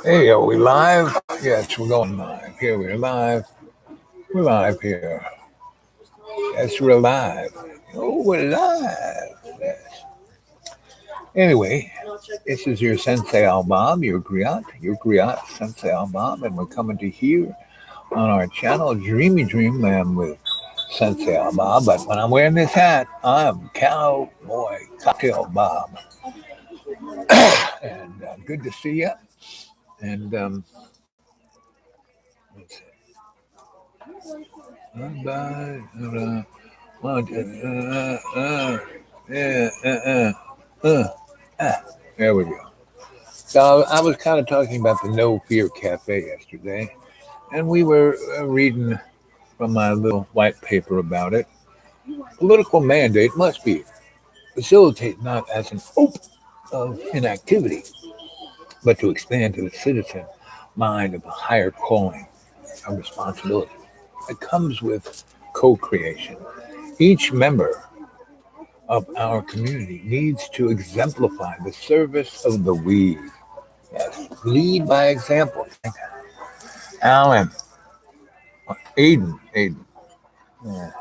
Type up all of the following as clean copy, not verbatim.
Hey, are we live? Yes, we're going live. Here we're live. We're live here. Yes, we're live. Oh, we're live. Yes. Anyway, this is your Sensei Albob, your Griot Sensei Albob, and we're coming to here on our channel, Dreamy Dreamland with Sensei Albob. But when I'm wearing this hat, I'm Cowboy Cocktail Bob. And good to see you. And let's see. Bye. Yeah, there we go. So I was kind of talking about the No Fear Cafe yesterday, and we were reading from my little white paper about it. Political mandate must be facilitated not as an open of inactivity, but to expand to the citizen mind of a higher calling of responsibility. It comes with co-creation. Each member of our community needs to exemplify the service of the we. Yes, lead by example. Alan, Aiden, yeah.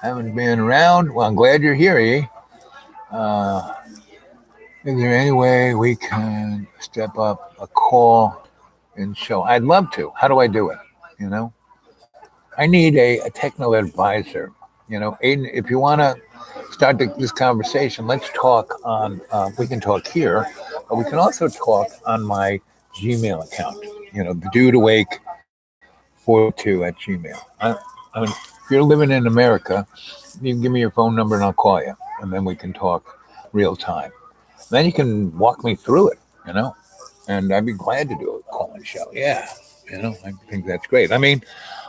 Haven't been around. Well, I'm glad you're here, eh? Uh, is there any way we can step up a call and show? I'd love to. How do I do it? You know, I need a technical advisor. Aiden, if you want to start this conversation, let's talk on, we can talk here, but we can also talk on my Gmail account, the dude awake 42 at Gmail. I mean, if you're living in America, you can give me your phone number and I'll call you, and then we can talk real time. Then you can walk me through it, and I'd be glad to do a call and show. Yeah, I think that's great. I mean,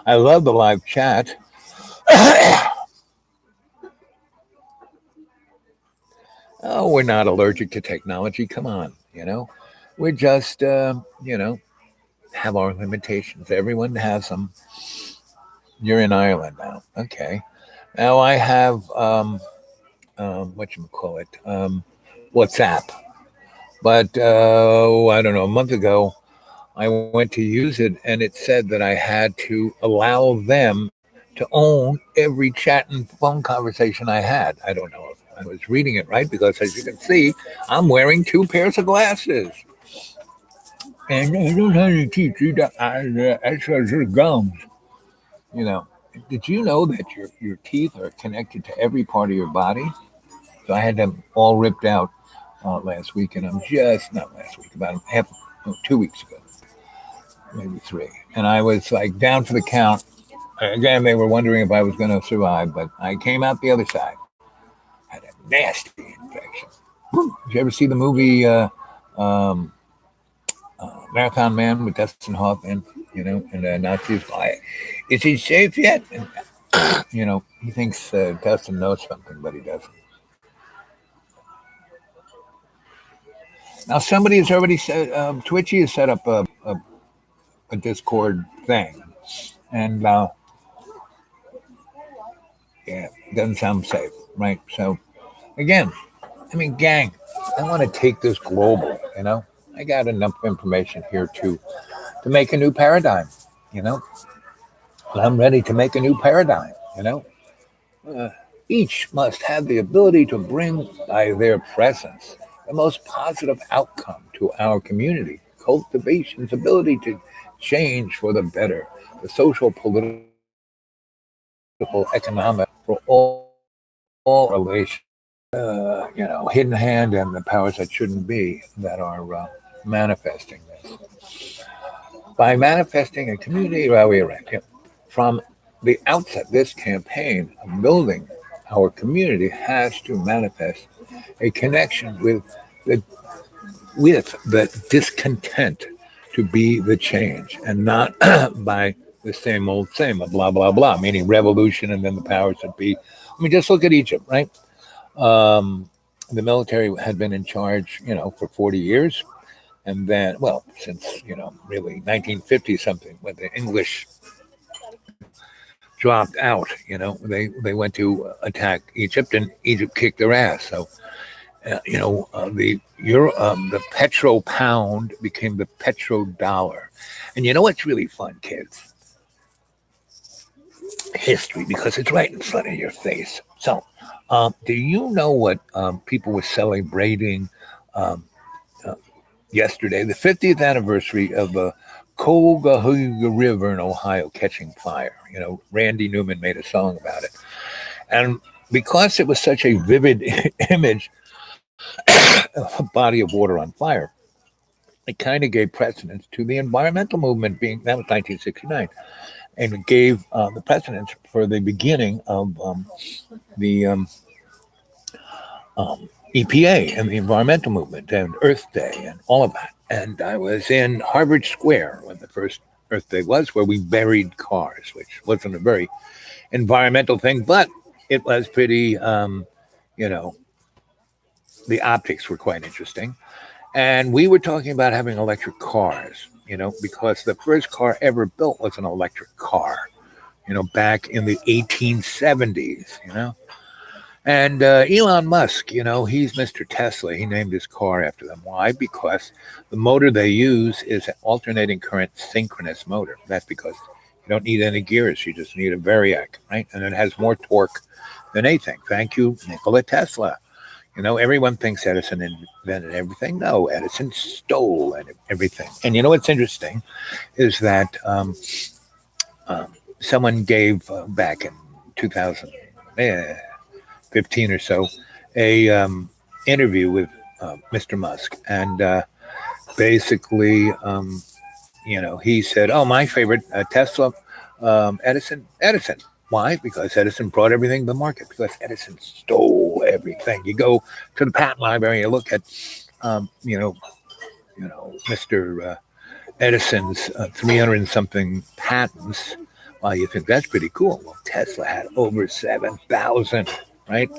I love the live chat. Oh, we're not allergic to technology. Come on, we're just, have our limitations. Everyone has them. You're in Ireland now. Okay. Now I have, what you call it, WhatsApp. But I don't know, a month ago, I went to use it and it said that I had to allow them to own every chat and phone conversation I had. I don't know if I was reading it right because, as you can see, I'm wearing two pairs of glasses. And I don't have any teeth either. I extra gums. You know, did you know that your teeth are connected to every part of your body? So I had them all ripped out last week, and I'm just not last week, about half, no, 2 weeks ago, maybe three, and I was like down for the count. Again, they were wondering if I was going to survive, but I came out the other side. Had a nasty infection. Did you ever see the movie um, Marathon Man with Dustin Hoffman? And Nazis. Is he safe yet? And, he thinks Dustin knows something, but he doesn't. Now, somebody has already said, Twitchy has set up a Discord thing. And yeah, it doesn't sound safe, right? So, again, I mean, gang, I want to take this global. I got enough information here to make a new paradigm, you know? I'm ready to make a new paradigm. Uh, each must have the ability to bring by their presence the most positive outcome to our community. Cultivation's ability to change for the better, the social, political, economic, for all relations. Hidden hand and the powers that shouldn't be that are manifesting this. By manifesting a community where we are at, from the outset, this campaign of building our community has to manifest a connection the with the discontent to be the change and not by the same old, blah blah blah, meaning revolution and then the powers that be. I mean, just look at Egypt, right? Um, the military had been in charge, for 40 years, and then, well, since really 1950 something, when the English dropped out, they went to attack Egypt, and Egypt kicked their ass. So The petro pound became the petro dollar. And you know what's really fun, kids? History, because it's right in front of your face. So, do you know what people were celebrating um, uh, yesterday? The 50th anniversary of the Cuyahoga River in Ohio catching fire. Randy Newman made a song about it. And because it was such a vivid image of a body of water on fire, it kind of gave precedence to the environmental movement that was 1969, and it gave the precedence for the beginning of the EPA and the environmental movement and Earth Day and all of that. And I was in Harvard Square when the first Earth Day was, where we buried cars, which wasn't a very environmental thing, but it was pretty, you know, the optics were quite interesting. And we were talking about having electric cars, because the first car ever built was an electric car, back in the 1870s. And Elon Musk, he's Mr. Tesla. He named his car after them. Why? Because the motor they use is an alternating current synchronous motor. That's because you don't need any gears. You just need a variac, right? And it has more torque than anything. Thank you, Nikola Tesla. Everyone thinks Edison invented everything. No, Edison stole everything. And what's interesting is that someone gave back in 2015 or so a interview with Mr. Musk, and basically, he said, "Oh, my favorite Tesla, Edison. Why? Because Edison brought everything to the market. Because Edison stole everything. You go to the patent library, you look at, um, you know, Mr. Edison's 300 and something patents. Well, you think that's pretty cool. Well, Tesla had over 7,000, right?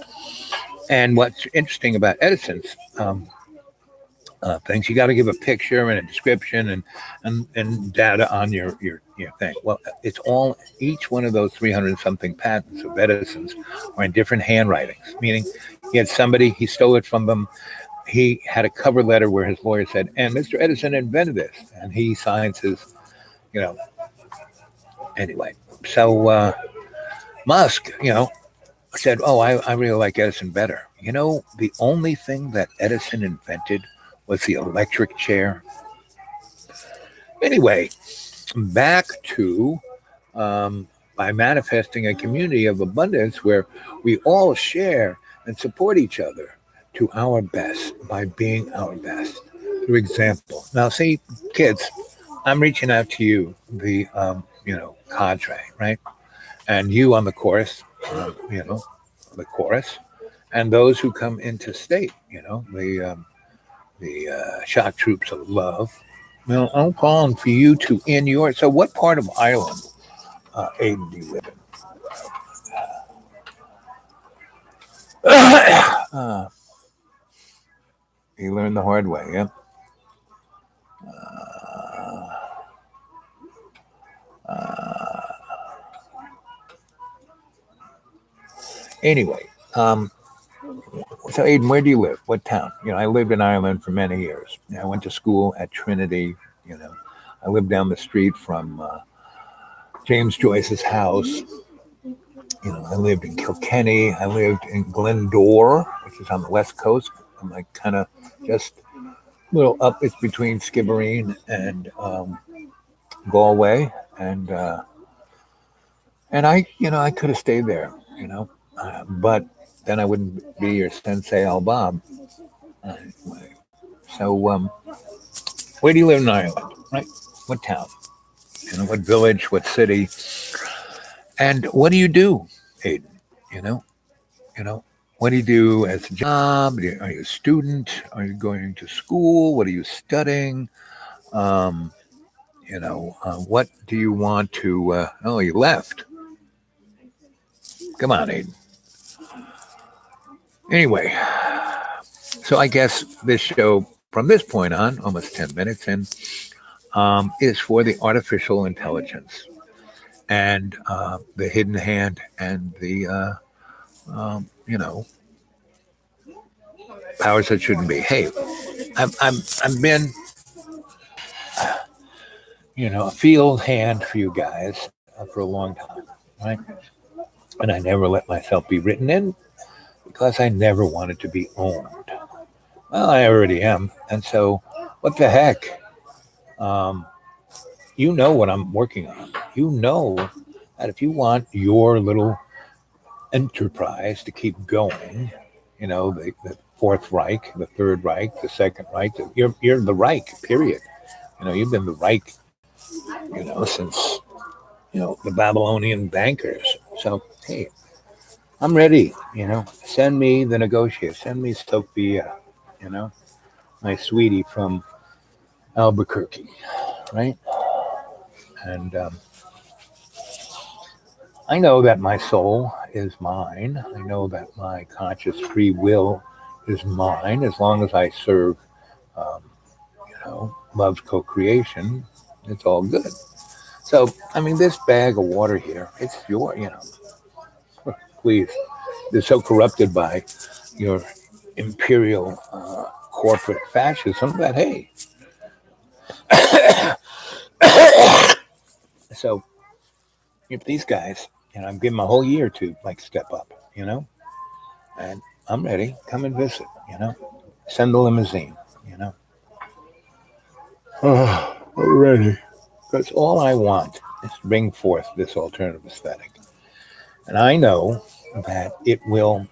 And what's interesting about Edison's things, you got to give a picture and a description and data on your thing. Well, it's all, each one of those 300 and something patents of Edison's are in different handwritings, meaning he had somebody, he stole it from them. He had a cover letter where his lawyer said, and Mr. Edison invented this, and he signs his, you know, anyway. So Musk, said, oh, I really like Edison better. The only thing that Edison invented was the electric chair. Anyway, back to by manifesting a community of abundance where we all share and support each other to our best by being our best through example. Now, see, kids, I'm reaching out to you, the cadre, right? And you on the chorus, the chorus, and those who come into state, the shock troops of love. I'm calling for you to in your. So, what part of Ireland, Aiden, do you live in? You learned the hard way, yeah. Uh, anyway, so Aiden, where do you live? What town? I lived in Ireland for many years. I went to school at Trinity. I lived down the street from James Joyce's house. I lived in Kilkenny. I lived in Glendore, which is on the west coast. I'm like kind of just a little up. It's between Skibbereen and Galway, and I could have stayed there, but then I wouldn't be your sensei Al Bob. So, where do you live in Ireland? Right? What town? What village? What city? And what do you do, Aiden? You know, what do you do as a job? Are you a student? Are you going to school? What are you studying? Um, what do you want to? Oh, you left. Come on, Aiden. Anyway, so I guess this show from this point on, almost 10 minutes in, is for the artificial intelligence and the hidden hand and the, powers that shouldn't be. Hey, I've been, a field hand for you guys for a long time, right? And I never let myself be written in because I never wanted to be owned. Well, I already am, and so what the heck? Um, you know what I'm working on. You know that if you want your little enterprise to keep going, the Fourth Reich, the Third Reich, the Second Reich, you're the Reich, period. You've been the Reich, since, the Babylonian bankers. So, hey, I'm ready, send me the negotiator, send me Sophia, you know, my sweetie from Albuquerque, right? And I know that my soul is mine. I know that my conscious free will is mine as long as I serve, um, love's co creation. It's all good. So, I mean, this bag of water here, it's please. They're so corrupted by your imperial corporate fascism that, hey, so if these guys, I'm giving them a whole year to like step up, and I'm ready. Come and visit, send the limousine, you know. I'm ready. Because all I want is to bring forth this alternative aesthetic. And I know that it will,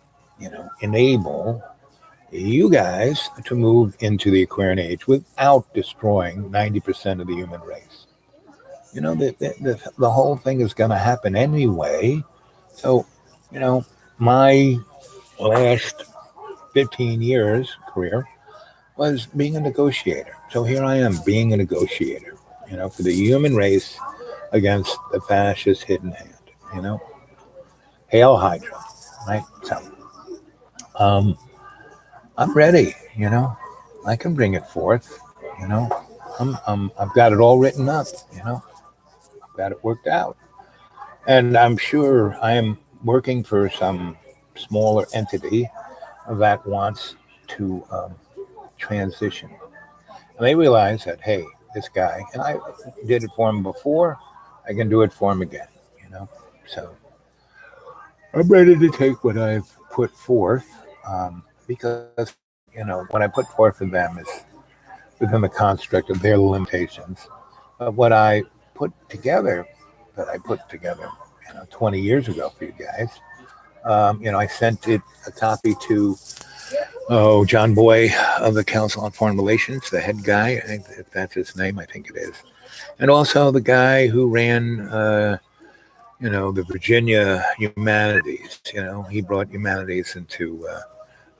enable you guys to move into the Aquarian age without destroying 90% of the human race. The whole thing is going to happen anyway. So, my last 15 years career was being a negotiator. So here I am being a negotiator, for the human race against the fascist hidden hand, you know. Hail Hydra, right? So um, I'm ready, I can bring it forth, you know. I've got it all written up, I've got it worked out. And I'm sure I am working for some smaller entity that wants to transition. And they realize that, hey, this guy, and I did it for him before, I can do it for him again, you know. So I'm ready to take what I've put forth because, what I put forth for them is within the construct of their limitations. But what I put together, 20 years ago for you guys, I sent it a copy to John Boy of the Council on Foreign Relations, the head guy. I think if that's his name, I think it is, and also the guy who ran, the Virginia Humanities. He brought humanities into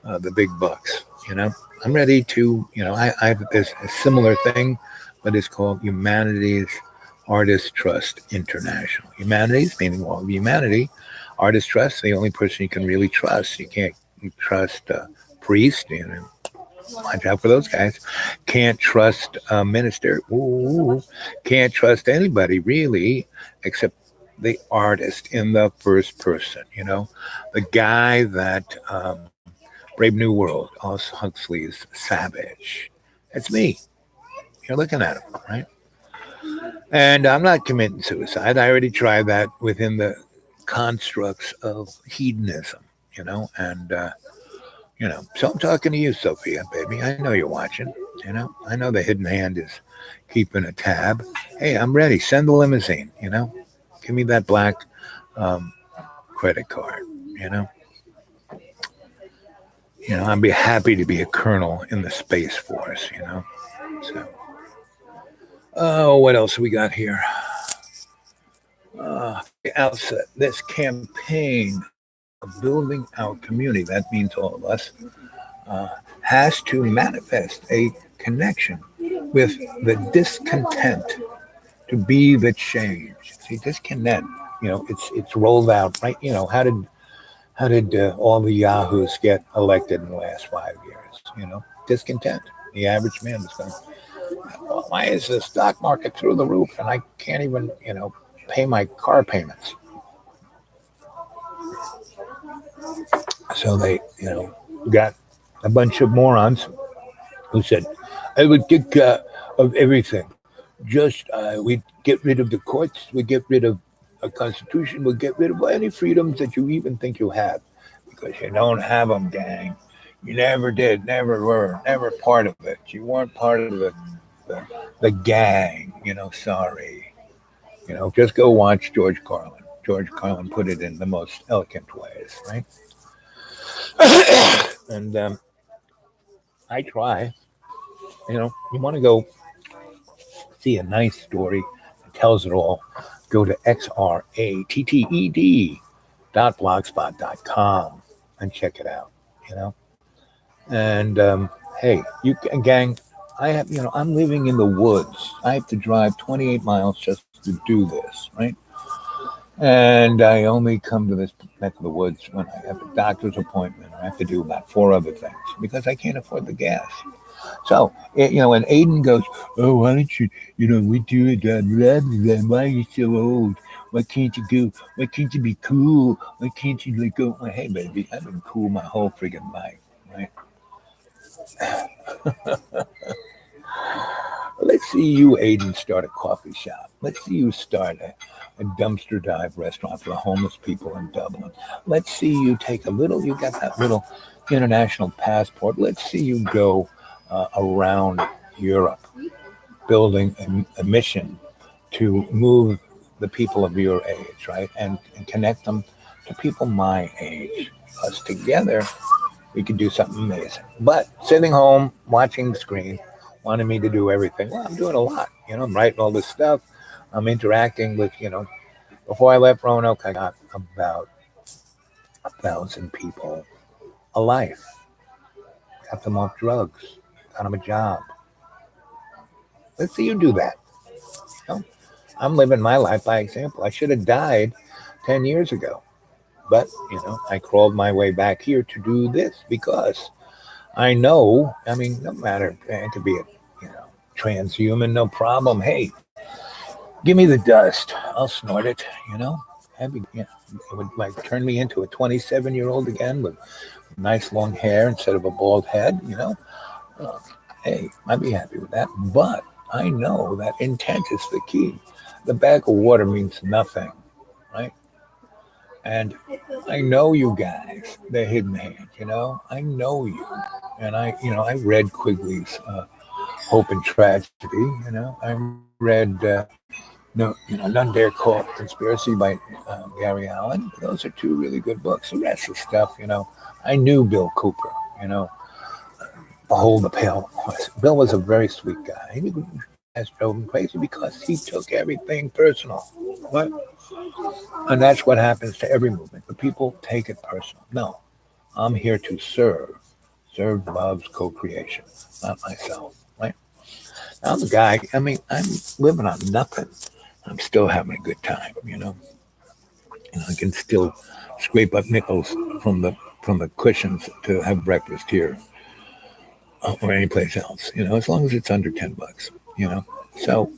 the big bucks. I'm ready to, there's a similar thing, but it's called Humanities Artist Trust International. Humanities, meaning all of humanity. Artist Trust, the only person you can really trust. You can't trust a priest, watch out for those guys. Can't trust a minister. Ooh, can't trust anybody really, except the artist in the first person. The guy that Brave New World, Aldous Huxley's Savage. That's me. You're looking at him, right? And I'm not committing suicide. I already tried that within the constructs of hedonism, and so I'm talking to you, Sophia, baby. I know you're watching. I know the hidden hand is keeping a tab. Hey, I'm ready. Send the limousine. Give me that black um, credit card. You know, I'd be happy to be a colonel in the Space Force. So, oh, what else we got here? The outset, this campaign of building our community, that means all of us, uh, has to manifest a connection with the discontent to be the change. See, discontent, it's rolled out, right? How did all the yahoos get elected in the last 5 years? Discontent. The average man is going, well, why is the stock market through the roof and I can't even, pay my car payments? So they, got a bunch of morons who said, I would think of everything. Just we'd get rid of the courts, we'd get rid of a constitution, we'd get rid of any freedoms that you even think you have. Because you don't have them, gang. You never did, never were, never part of it. You weren't part of the, the gang, sorry. Just go watch George Carlin. George Carlin put it in the most elegant ways, right? And I try. You want to go see a nice story that tells it all, go to xratted.blogspot.com and check it out. And hey, you gang, I'm living in the woods. I have to drive 28 miles just to do this, right? And I only come to this neck of the woods when I have a doctor's appointment. I have to do about 4 other things because I can't afford the gas. So, when Aiden goes, oh, why don't you, we do it, why are you so old? Why can't you go? Why can't you be cool? Why can't you go? Well, hey, baby, I've been cool my whole friggin' life, right? Let's see you, Aiden, start a coffee shop. Let's see you start a dumpster dive restaurant for the homeless people in Dublin. Let's see you take you got that little international passport. Let's see you go around Europe, building a mission to move the people of your age, right? And connect them to people my age. Us together, we could do something amazing. But sitting home, watching the screen, wanting me to do everything. Well, I'm doing a lot. I'm writing all this stuff. I'm interacting with, before I left Roanoke, I got about 1,000 people a life. Got them off drugs. Got them a job. Let's see you do that. I'm living my life by example. I should have died 10 years ago. But, I crawled my way back here to do this because I know, no matter, it could be a, transhuman, no problem. Hey, give me the dust. I'll snort it, it would like turn me into a 27-year-old again with nice long hair instead of a bald head, hey, I'd be happy with that. But I know that intent is the key. The bag of water means nothing, right? And I know you guys, the hidden hand, I know you. And I read Quigley's Hope and Tragedy, I read None Dare Call Conspiracy by Gary Allen. Those are 2 really good books. The rest of the stuff, I knew Bill Cooper, Behold the Pale Horse. Bill was a very sweet guy. He has drove him crazy because he took everything personal. What? And that's what happens to every movement. The people take it personal. No, I'm here to serve. Serve loves co-creation, not myself, right? I'm a guy, I'm living on nothing. I'm still having a good time, I can still scrape up nickels from the cushions to have breakfast here or any place else, as long as it's under $10, So,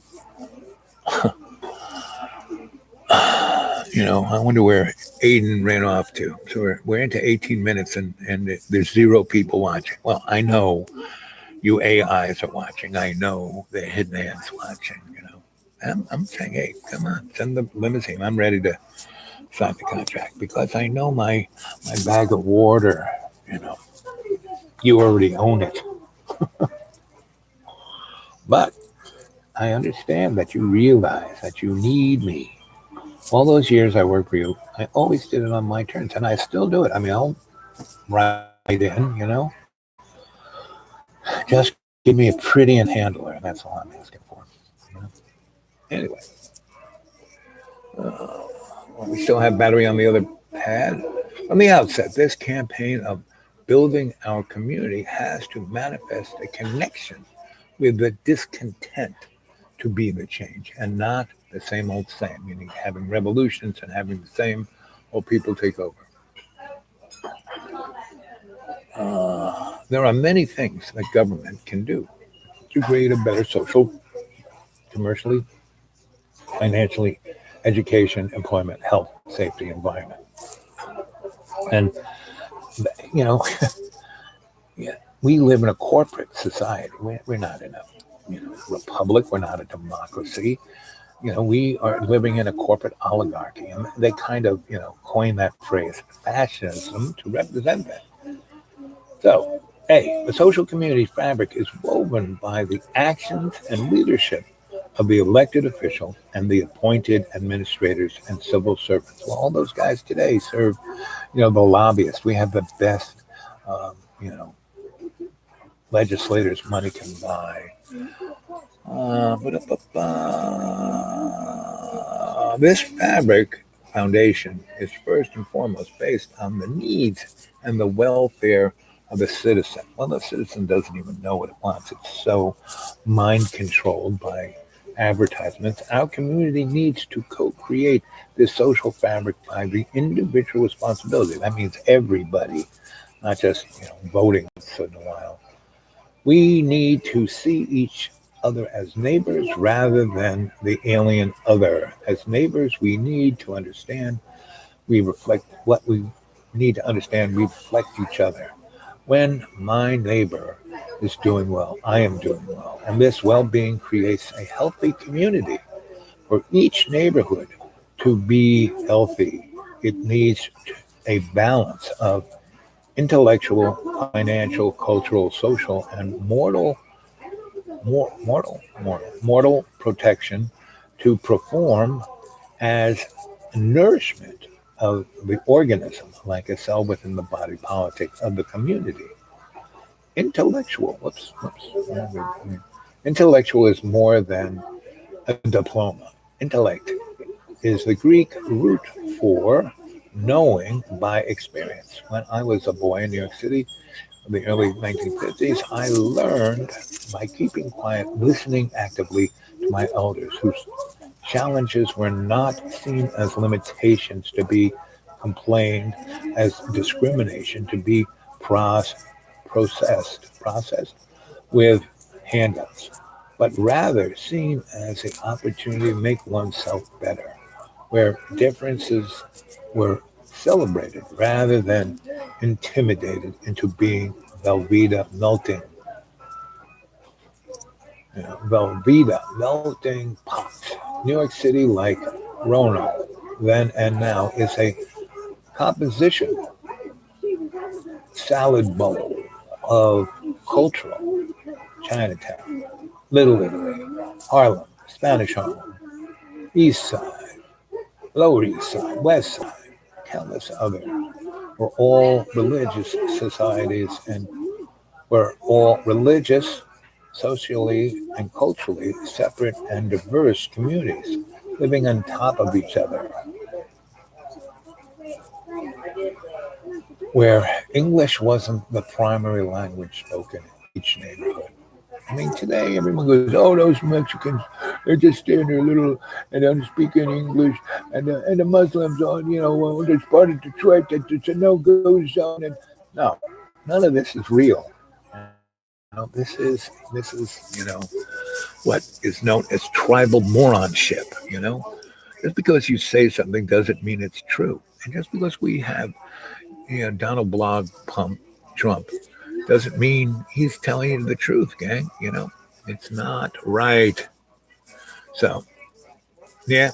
I wonder where Aiden ran off to. So we're into 18 minutes and there's 0 people watching. Well, I know you AIs are watching. I know the hidden hands watching, I'm saying, hey, come on, send the limousine. I'm ready to sign the contract because I know my bag of water, you already own it. But I understand that you realize that you need me. All those years I worked for you, I always did it on my terms, and I still do it. I'll write in, just give me a pretty and handler, and that's all I'm asking for. Anyway, we still have battery on the other pad. From the outset, this campaign of building our community has to manifest a connection with the discontent to be the change and not the same old same, meaning having revolutions and having the same old people take over. There are many things that government can do to create a better social, commercially, financially, education, employment, health, safety, environment. And, Yeah, we live in a corporate society. We're not in a republic. We're not a democracy. We are living in a corporate oligarchy, and they kind of coined that phrase fascism to represent that. So, hey, the social community fabric is woven by the actions and leadership of the elected officials and the appointed administrators and civil servants. Well, all those guys today serve, the lobbyists. We have the best, um, you know, legislators money can buy. This fabric foundation is first and foremost based on the needs and the welfare of the citizen. Well, the citizen doesn't even know what it wants. It's so mind controlled by advertisements. Our community needs to co create this social fabric by the individual responsibility. That means everybody, not just voting once in a while. We need to see each other as neighbors rather than the alien other. As neighbors, we need to understand, we reflect what we need to understand, we reflect each other. When my neighbor is doing well, I am doing well. And this well being creates a healthy community. For each neighborhood to be healthy, it needs a balance of intellectual, financial, cultural, social, and mortal protection to perform as nourishment of the organism, like a cell within the body politic of the community. Intellectual, intellectual is more than a diploma. Intellect is the Greek root for knowing by experience. When I was a boy in New York City, in the early 1950s, I learned by keeping quiet, listening actively to my elders, whose challenges were not seen as limitations to be complained, as discrimination to be processed with handouts, but rather seen as an opportunity to make oneself better, where differences were celebrated rather than intimidated into being Velveeta melting, Velveeta melting pot. New York City, like Rono, then and now, is a composition salad bowl of cultural Chinatown, Little Italy, Harlem, Spanish Harlem, East Side, Lower East Side, West Side, countless other, were all religious societies and were all religious, socially, and culturally separate and diverse communities living on top of each other, where English wasn't the primary language spoken in each neighborhood. I mean, today everyone goes, "Oh, those Mexicans, they're just staying there little and don't speak any English, and the Muslims are, well, there's part of Detroit that it's a no-go zone." And no, none of this is real. This is what is known as tribal moronship. Just because you say something doesn't mean it's true, and just because we have Donald Blog pump Trump doesn't mean he's telling you the truth, gang. It's not right. So, yeah.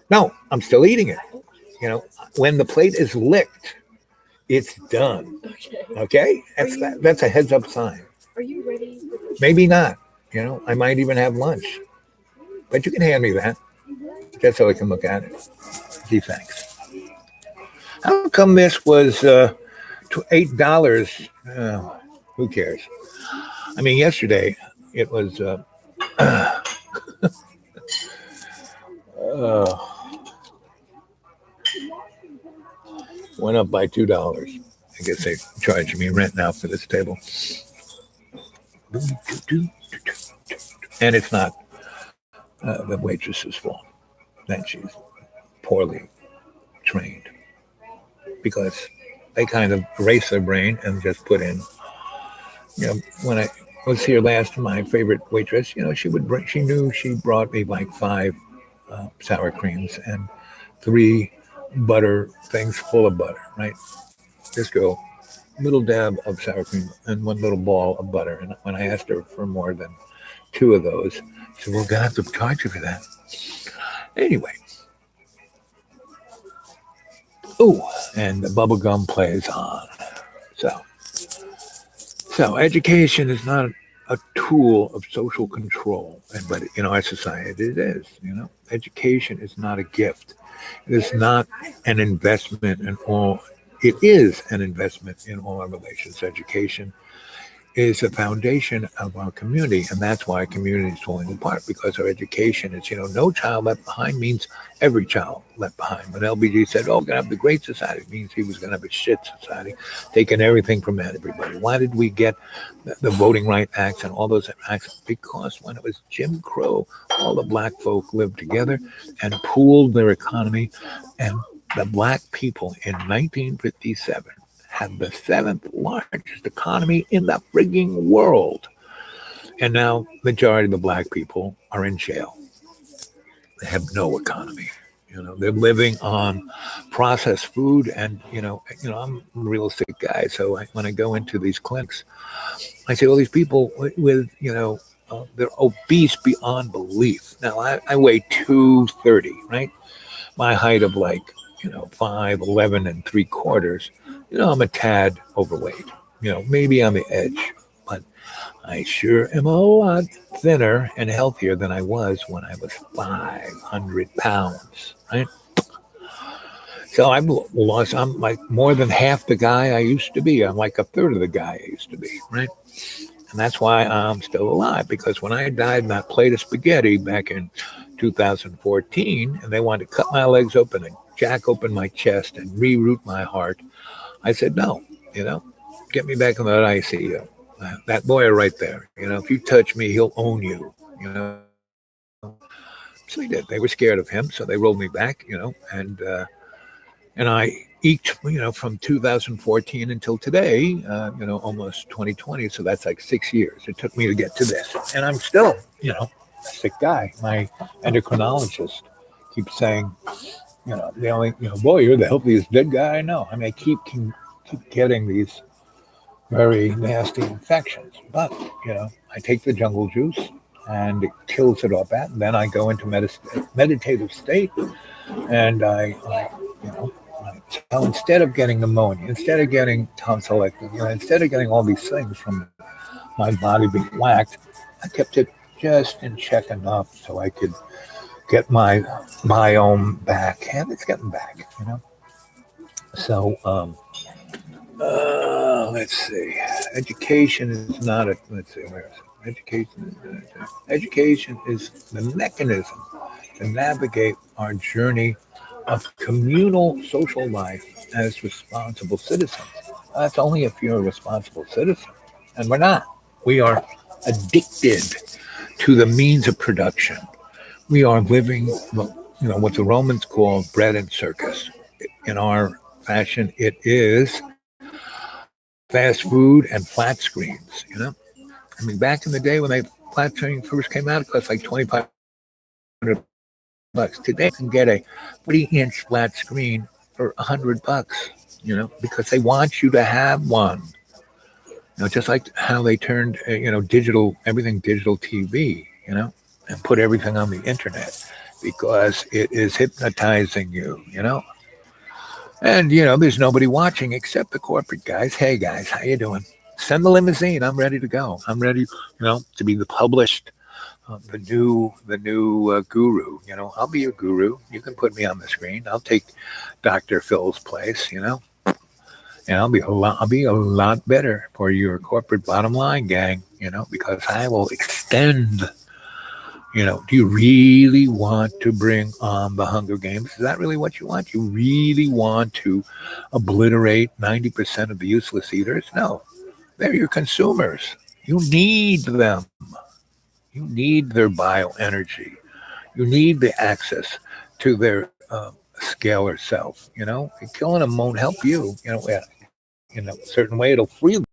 No, I'm still eating it. When the plate is licked, it's done. Okay? That's a heads up sign. Maybe not. I might even have lunch. But you can hand me that just so I can look at it. Gee, thanks. How come this was $8? Uh, who cares? I mean, yesterday it was uh, went up by $2. I guess they charge me rent now for this table, and it's not the waitress's fault that she's poorly trained because they kind of erase their brain and just put in. When I was here last, my favorite waitress, she would bring. She knew she brought me like five sour creams and three butter things full of butter. Right, this girl little dab of sour cream and one little ball of butter. And when I asked her for more than two of those, she said, "We're gonna have to charge you for that." Anyway, oh, and the bubble gum plays on. So, so education is not a tool of social control, and but in our society it is. Education is not a gift. It is not an investment in all. It is an investment in all our relations. Education is the foundation of our community, and that's why community is falling apart because our education is, no child left behind means every child left behind. When LBG said, "Oh, we're gonna have the great society," it means he was gonna have a shit society, taking everything from everybody. Why did we get the Voting Rights Acts and all those acts? Because when it was Jim Crow, all the black folk lived together and pooled their economy, and the black people in 1957 had the seventh largest economy in the frigging world. And now, majority of the black people are in jail. They have no economy. They're living on processed food, and I'm a real sick guy, so when I go into these clinics, I see all these people with they're obese beyond belief. Now I weigh 230, right? My height of like 5'11" and 3/4. I'm a tad overweight. Maybe on the edge, but I sure am a lot thinner and healthier than I was when I was 500 pounds, right? So I've lost, I'm like more than half the guy I used to be. I'm like a third of the guy I used to be, right? And that's why I'm still alive, because when I died in that plate of spaghetti back in 2014, and they wanted to cut my legs open and jack open my chest and reroute my heart, I said, no, get me back in that ICU. That boy right there, if you touch me, he'll own you, So they did. They were scared of him, so they rolled me back, and I eked, from 2014 until today, almost 2020. So that's like 6 years. It took me to get to this, and I'm still, a sick guy. My endocrinologist keeps saying, the only, boy, you're the healthiest dead guy I know. I mean, I keep getting these very nasty infections, but I take the jungle juice and it kills it off that, and then I go into meditative state, and so instead of getting pneumonia, instead of getting tonsillectomy, instead of getting all these things from my body being whacked, I kept it just in check enough so I could get my biome back, and it's getting back. So let's see. Education is not a. Let's see. Where is it? Education is the mechanism to navigate our journey of communal social life as responsible citizens. That's only if you're a responsible citizen, and we're not. We are addicted to the means of production. We are living, what the Romans called bread and circus. In our fashion, it is fast food and flat screens. I mean, back in the day when flat screen first came out, it cost like $2,500. Today, you can get a 40-inch flat screen for $100. Because they want you to have one. Just like how they turned, digital, everything digital TV, and put everything on the internet because it is hypnotizing you. And, there's nobody watching except the corporate guys. Hey, guys, how you doing? Send the limousine. I'm ready to go. I'm ready, to be the published, the new guru. I'll be your guru. You can put me on the screen. I'll take Dr. Phil's place, and I'll be a lot better for your corporate bottom line, gang, because I will extend. Do you really want to bring on the Hunger Games? Is that really what you want? You really want to obliterate 90% of the useless eaters? No, they're your consumers. You need them. You need their bioenergy. You need the access to their scalar self. Killing them won't help you. In a certain way, it'll free them.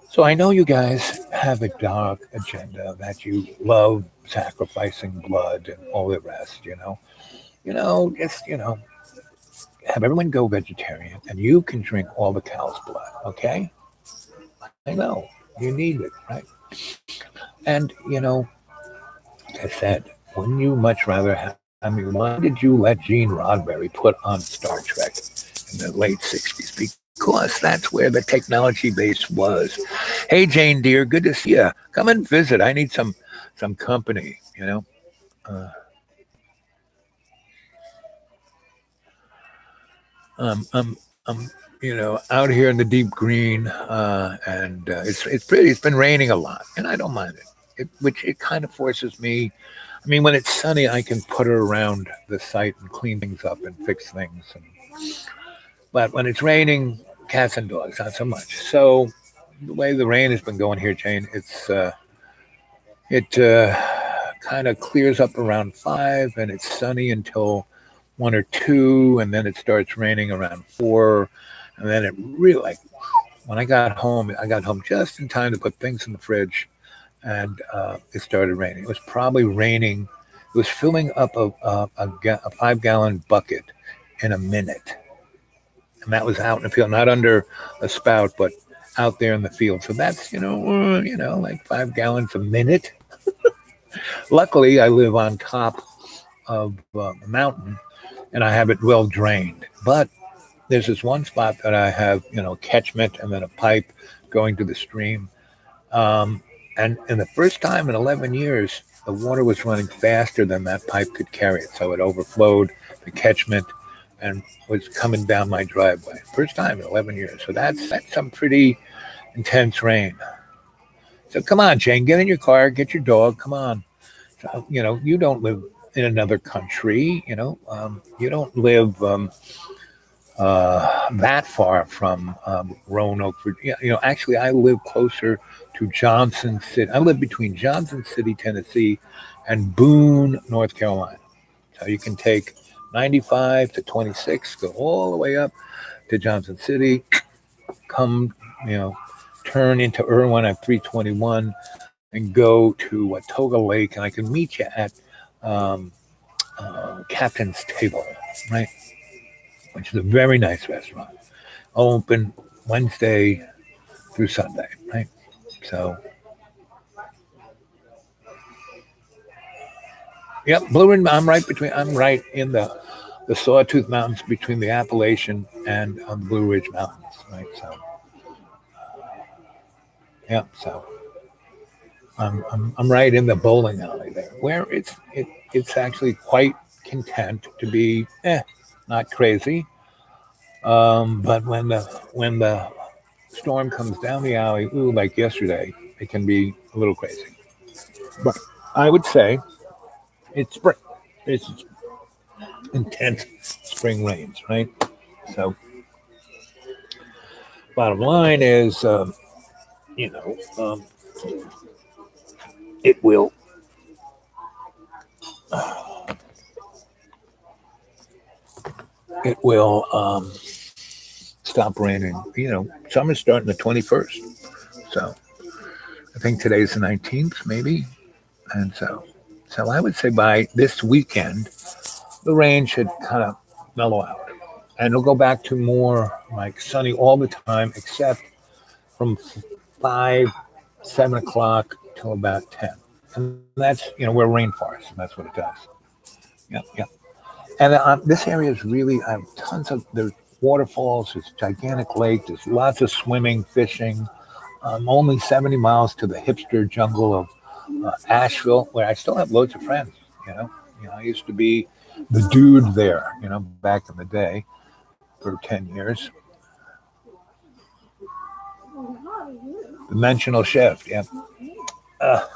So I know you guys have a dark agenda that you love sacrificing blood and all the rest. Just have everyone go vegetarian, and you can drink all the cow's blood. Okay, I know you need it, right? And like I said, wouldn't you much rather have? I mean, why did you let Gene Roddenberry put on Star Trek in the late '60s? Because that's where the technology base was. Hey, Jane, dear, good to see you. Come and visit. I need some company. Uh, I'm out here in the deep green, and it's pretty. It's been raining a lot, and I don't mind it. Which it kind of forces me. I mean, when it's sunny, I can putter around the site and clean things up and fix things. But when it's raining, cats and dogs, not so much. So the way the rain has been going here, Jane, it kind of clears up around 5, and it's sunny until 1 or 2, and then it starts raining around 4, and then it really like when I got home just in time to put things in the fridge, and it started raining. It was probably raining. It was filling up a 5-gallon bucket in a minute, and that was out in the field, not under a spout, but out there in the field. So that's like 5 gallons a minute. Luckily, I live on top of a mountain, and I have it well drained. But there's this one spot that I have, catchment and then a pipe going to the stream. Um, and the first time in 11 years, the water was running faster than that pipe could carry it. So it overflowed the catchment and was coming down my driveway. First time in 11 years. So that's some pretty intense rain. So come on, Jane, get in your car, get your dog, come on. So, you don't live in another country, you don't live that far from Roanoke, Virginia. Actually, I live closer to Johnson City. I live between Johnson City, Tennessee, and Boone, North Carolina. So you can take 95 to 26, go all the way up to Johnson City, come, turn into Irwin at 321, and go to Watoga Lake, and I can meet you at um, Captain's Table, right? Which is a very nice restaurant. Open Wednesday through Sunday, right? So, yep, Blue Ridge. I'm right in the Sawtooth Mountains between the Appalachian and Blue Ridge Mountains, right? So, yep. So I'm right in the bowling alley there, where it's actually quite content to be not crazy. But when the storm comes down the alley, ooh, like yesterday, it can be a little crazy. But I would say it's spring. It's intense spring rains, right? So bottom line is, you know, um, it will it will stop raining. Summer's starting the 21st. So I think today's the 19th, maybe. And so I would say by this weekend, the rain should kind of mellow out. And it'll go back to more like sunny all the time, except from 5, 7 o'clock till about 10. And that's, we're rainforest. And that's what it does. Yeah, yeah. And this area is really, I have there's waterfalls, there's gigantic lake, there's lots of swimming, fishing. Only 70 miles to the hipster jungle of Asheville, where I still have loads of friends. I used to be the dude there, back in the day for 10 years. Dimensional shift, yeah. Uh,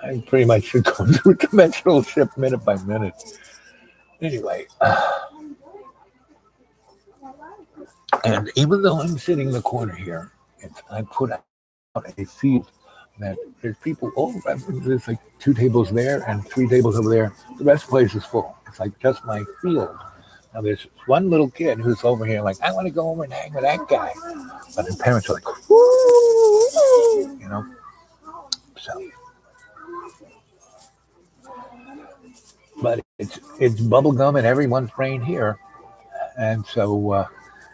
I pretty much should go through dimensional shift minute by minute. Anyway, and even though I'm sitting in the corner here, I put out a feed that there's people there's like 2 tables there and 3 tables over there. The rest of the place is full. It's like just my field. Now there's one little kid who's over here like, I want to go over and hang with that guy. But his parents are like, woo, So, but it's bubble gum in everyone's brain here. And so,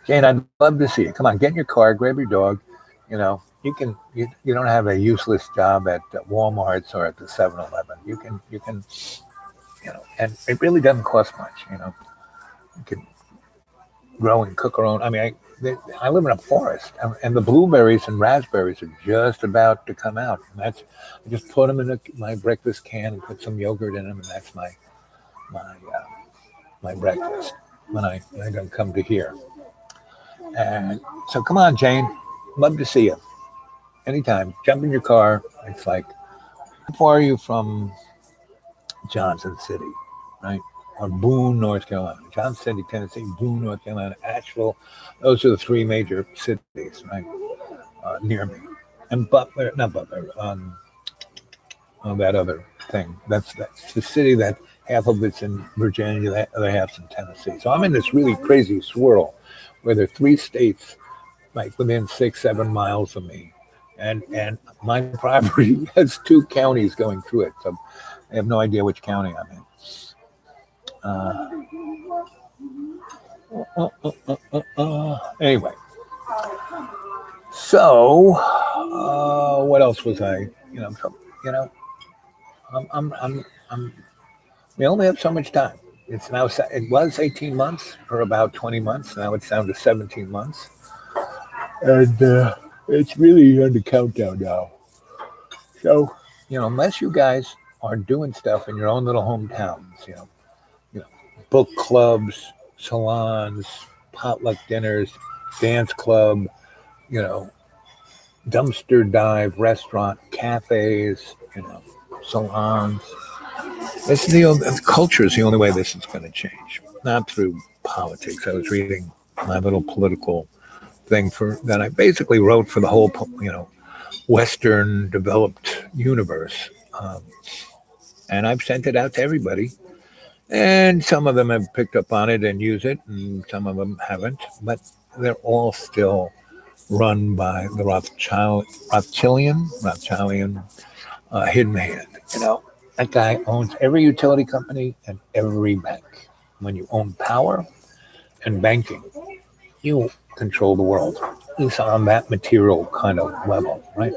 Jane, I'd love to see you. Come on, get in your car, grab your dog. You don't have a useless job at Walmart's or at the 7-Eleven. And it really doesn't cost much. You can grow and cook our own. I live in a forest, and the blueberries and raspberries are just about to come out. And I just put them in my breakfast can and put some yogurt in them, and that's my my breakfast when I don't come to here. And so, come on, Jane, love to see you anytime. Jump in your car. It's like, how far are you from Johnson City, right? Or Boone, North Carolina, Johnson City, Tennessee, Boone, North Carolina, Asheville. Those are the three major cities, right, near me. And Butler, not Butler, that other thing. That's the city that half of it's in Virginia, the other half's in Tennessee. So I'm in this really crazy swirl where there are three states like within 6-7 miles of me, and my property has two counties going through it. So I have no idea which county I'm in. Anyway, so what else was I? You know, I'm. We only have so much time. It's now. It was 18 months for about 20 months. Now it's down to 17 months, and it's really on the countdown now. So unless you guys are doing stuff in your own little hometowns, you know, book clubs, salons, potluck dinners, dance club, you know, dumpster dive restaurant, cafes, salons. It's culture is the only way this is going to change, not through politics. I was reading my little political thing that I basically wrote for the whole, Western developed universe, and I've sent it out to everybody. And some of them have picked up on it and use it, and some of them haven't. But they're all still run by the Rothschildian hidden hand. That guy owns every utility company and every bank. When you own power and banking, you control the world. It's on that material kind of level, right?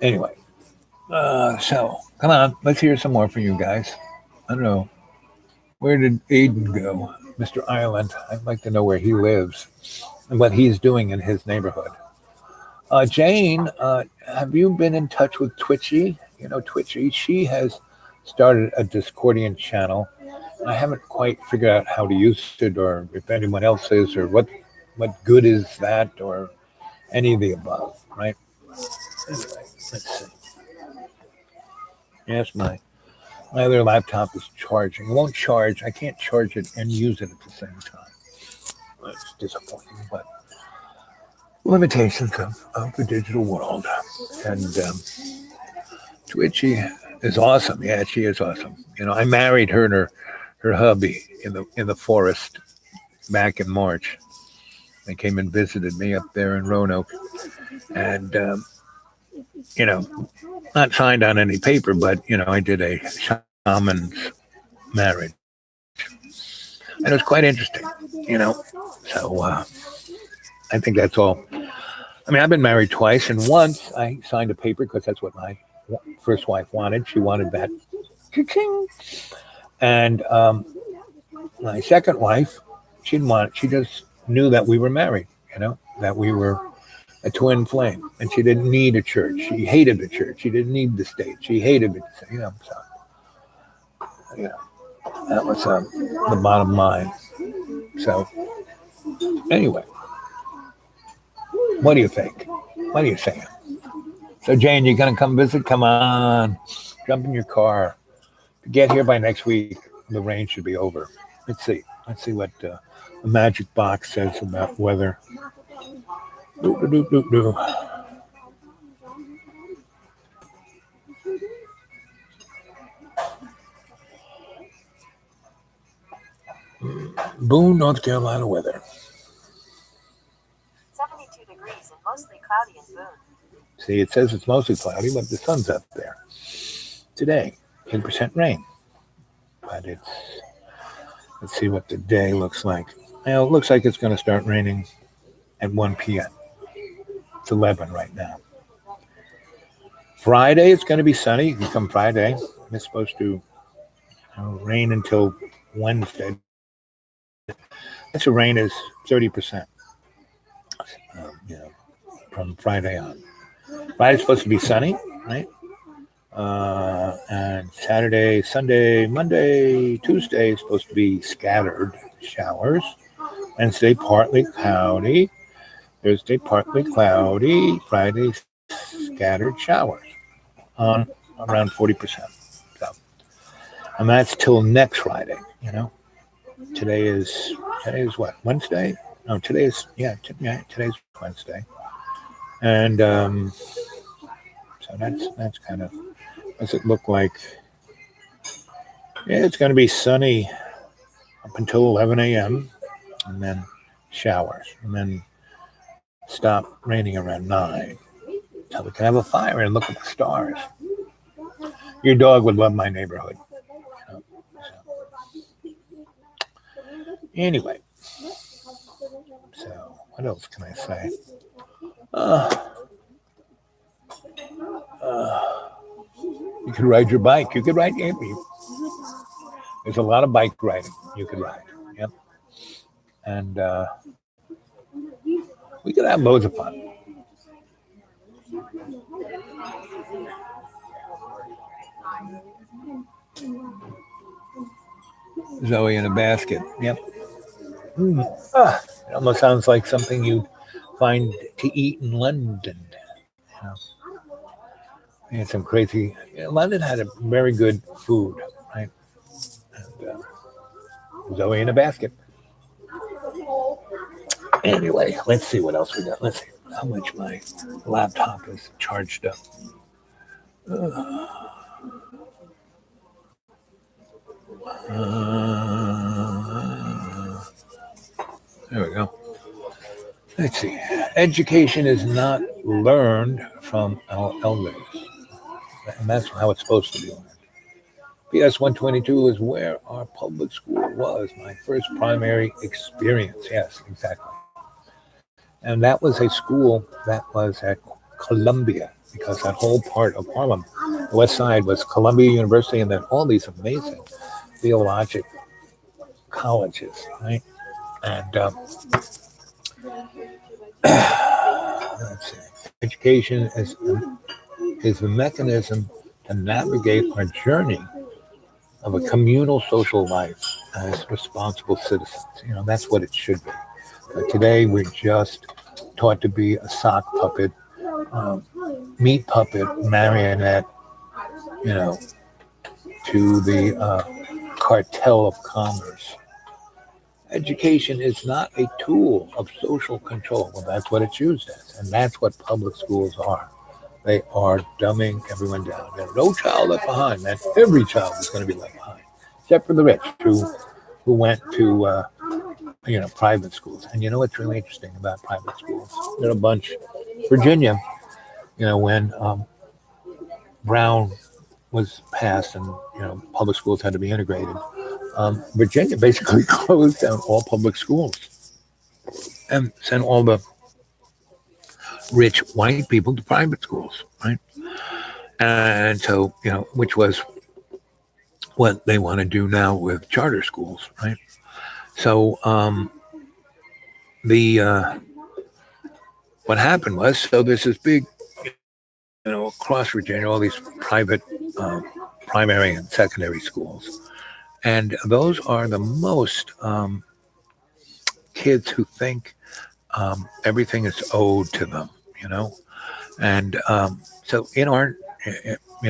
Anyway, so come on, let's hear some more from you guys. I don't know. Where did Aiden go? Mr. Ireland. I'd like to know where he lives and what he's doing in his neighborhood. Jane, have you been in touch with Twitchy? Twitchy, she has started a Discordian channel. I haven't quite figured out how to use it or if anyone else is or what good is that or any of the above, right? Anyway, let's see. Yes, my other laptop is charging. It won't charge. I can't charge it and use it at the same time. It's disappointing, but limitations of the digital world. And Twitchy is awesome. Yeah, she is awesome. I married her and her hubby in the forest back in March. They came and visited me up there in Roanoke, and not signed on any paper, but I did a shaman's marriage, and it was quite interesting. So I think that's all. I've been married twice, and once I signed a paper because that's what my first wife wanted. She wanted that, and my second wife, she didn't want it. She just knew that we were married. That we were a twin flame, and she didn't need a church. She hated the church. She didn't need the state. She hated it. So, that was the bottom line. So, anyway, what do you think? What are you saying? So, Jane, you're gonna come visit? Come on, jump in your car. To get here by next week, the rain should be over. Let's see. Let's see what the magic box says about weather. Boone, North Carolina weather. 72 degrees and mostly cloudy in Boone. See, it says it's mostly cloudy, but the sun's up there. Today, 10% rain. But Let's see what the day looks like. Well, it looks like it's going to start raining at 1 p.m. It's 11 right now. Friday, it's going to be sunny. You can come Friday. It's supposed to rain until Wednesday. The rain is 30%, from Friday on. Friday's supposed to be sunny, right? And Saturday, Sunday, Monday, Tuesday is supposed to be scattered showers. Wednesday, partly cloudy. Thursday, partly cloudy. Friday, scattered showers on around 40%. So, and that's till next Friday, Today is what? Wednesday? No, today's Wednesday. And so that's kind of, does it look like? Yeah, it's going to be sunny up until 11 a.m. and then showers, and then stop raining around 9. So we can have a fire and look at the stars. Your dog would love my neighborhood. So. Anyway, so what else can I say? You could ride your bike. You could ride. There's a lot of bike riding you could ride. Yep. And we could have loads of fun. Zoe in a basket. Yep. It almost sounds like something you'd find to eat in London. They had some crazy. London had a very good food, right? And Zoe in a basket. Anyway, let's see what else we got. Let's see how much my laptop is charged up. There we go. Let's see. Education is not learned from our elders. And that's how it's supposed to be learned. PS 122 is where our public school was, my first primary experience. Yes, exactly. And that was a school that was at Columbia, because that whole part of Harlem, the west side, was Columbia University, and then all these amazing theologic colleges, right? And let's see. Education is the mechanism to navigate our journey of a communal social life as responsible citizens. That's what it should be. But today we're just taught to be a sock puppet, meat puppet, marionette, to the cartel of commerce. Education is not a tool of social control. Well, that's what it's used as, and that's what public schools are. They are dumbing everyone down. There's no child left behind, man. Every child is going to be left behind, except for the rich who went to private schools. And you know what's really interesting about private schools? There are a bunch. Virginia, when Brown was passed and public schools had to be integrated, Virginia basically closed down all public schools and sent all the rich white people to private schools, right? And so, which was what they want to do now with charter schools, right? So what happened was, so there's this big, across Virginia, all these private primary and secondary schools. And those are the most kids who think everything is owed to them, And so in our,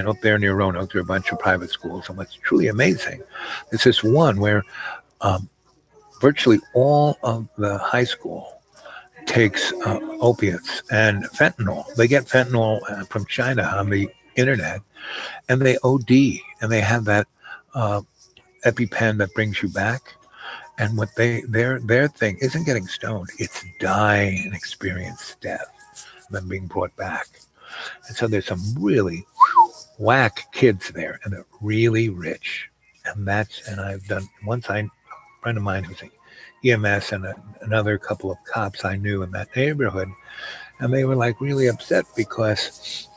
up there near Roanoke, there are a bunch of private schools. And what's truly amazing is this one where virtually all of the high school takes opiates and fentanyl. They get fentanyl from China on the internet, and they OD, and they have that EpiPen that brings you back. And what their thing isn't getting stoned; it's die and experience death, and then being brought back. And so there's some really whack kids there, and they're really rich. And I've done once. I friend of mine who's a EMS and another couple of cops I knew in that neighborhood, and they were like really upset because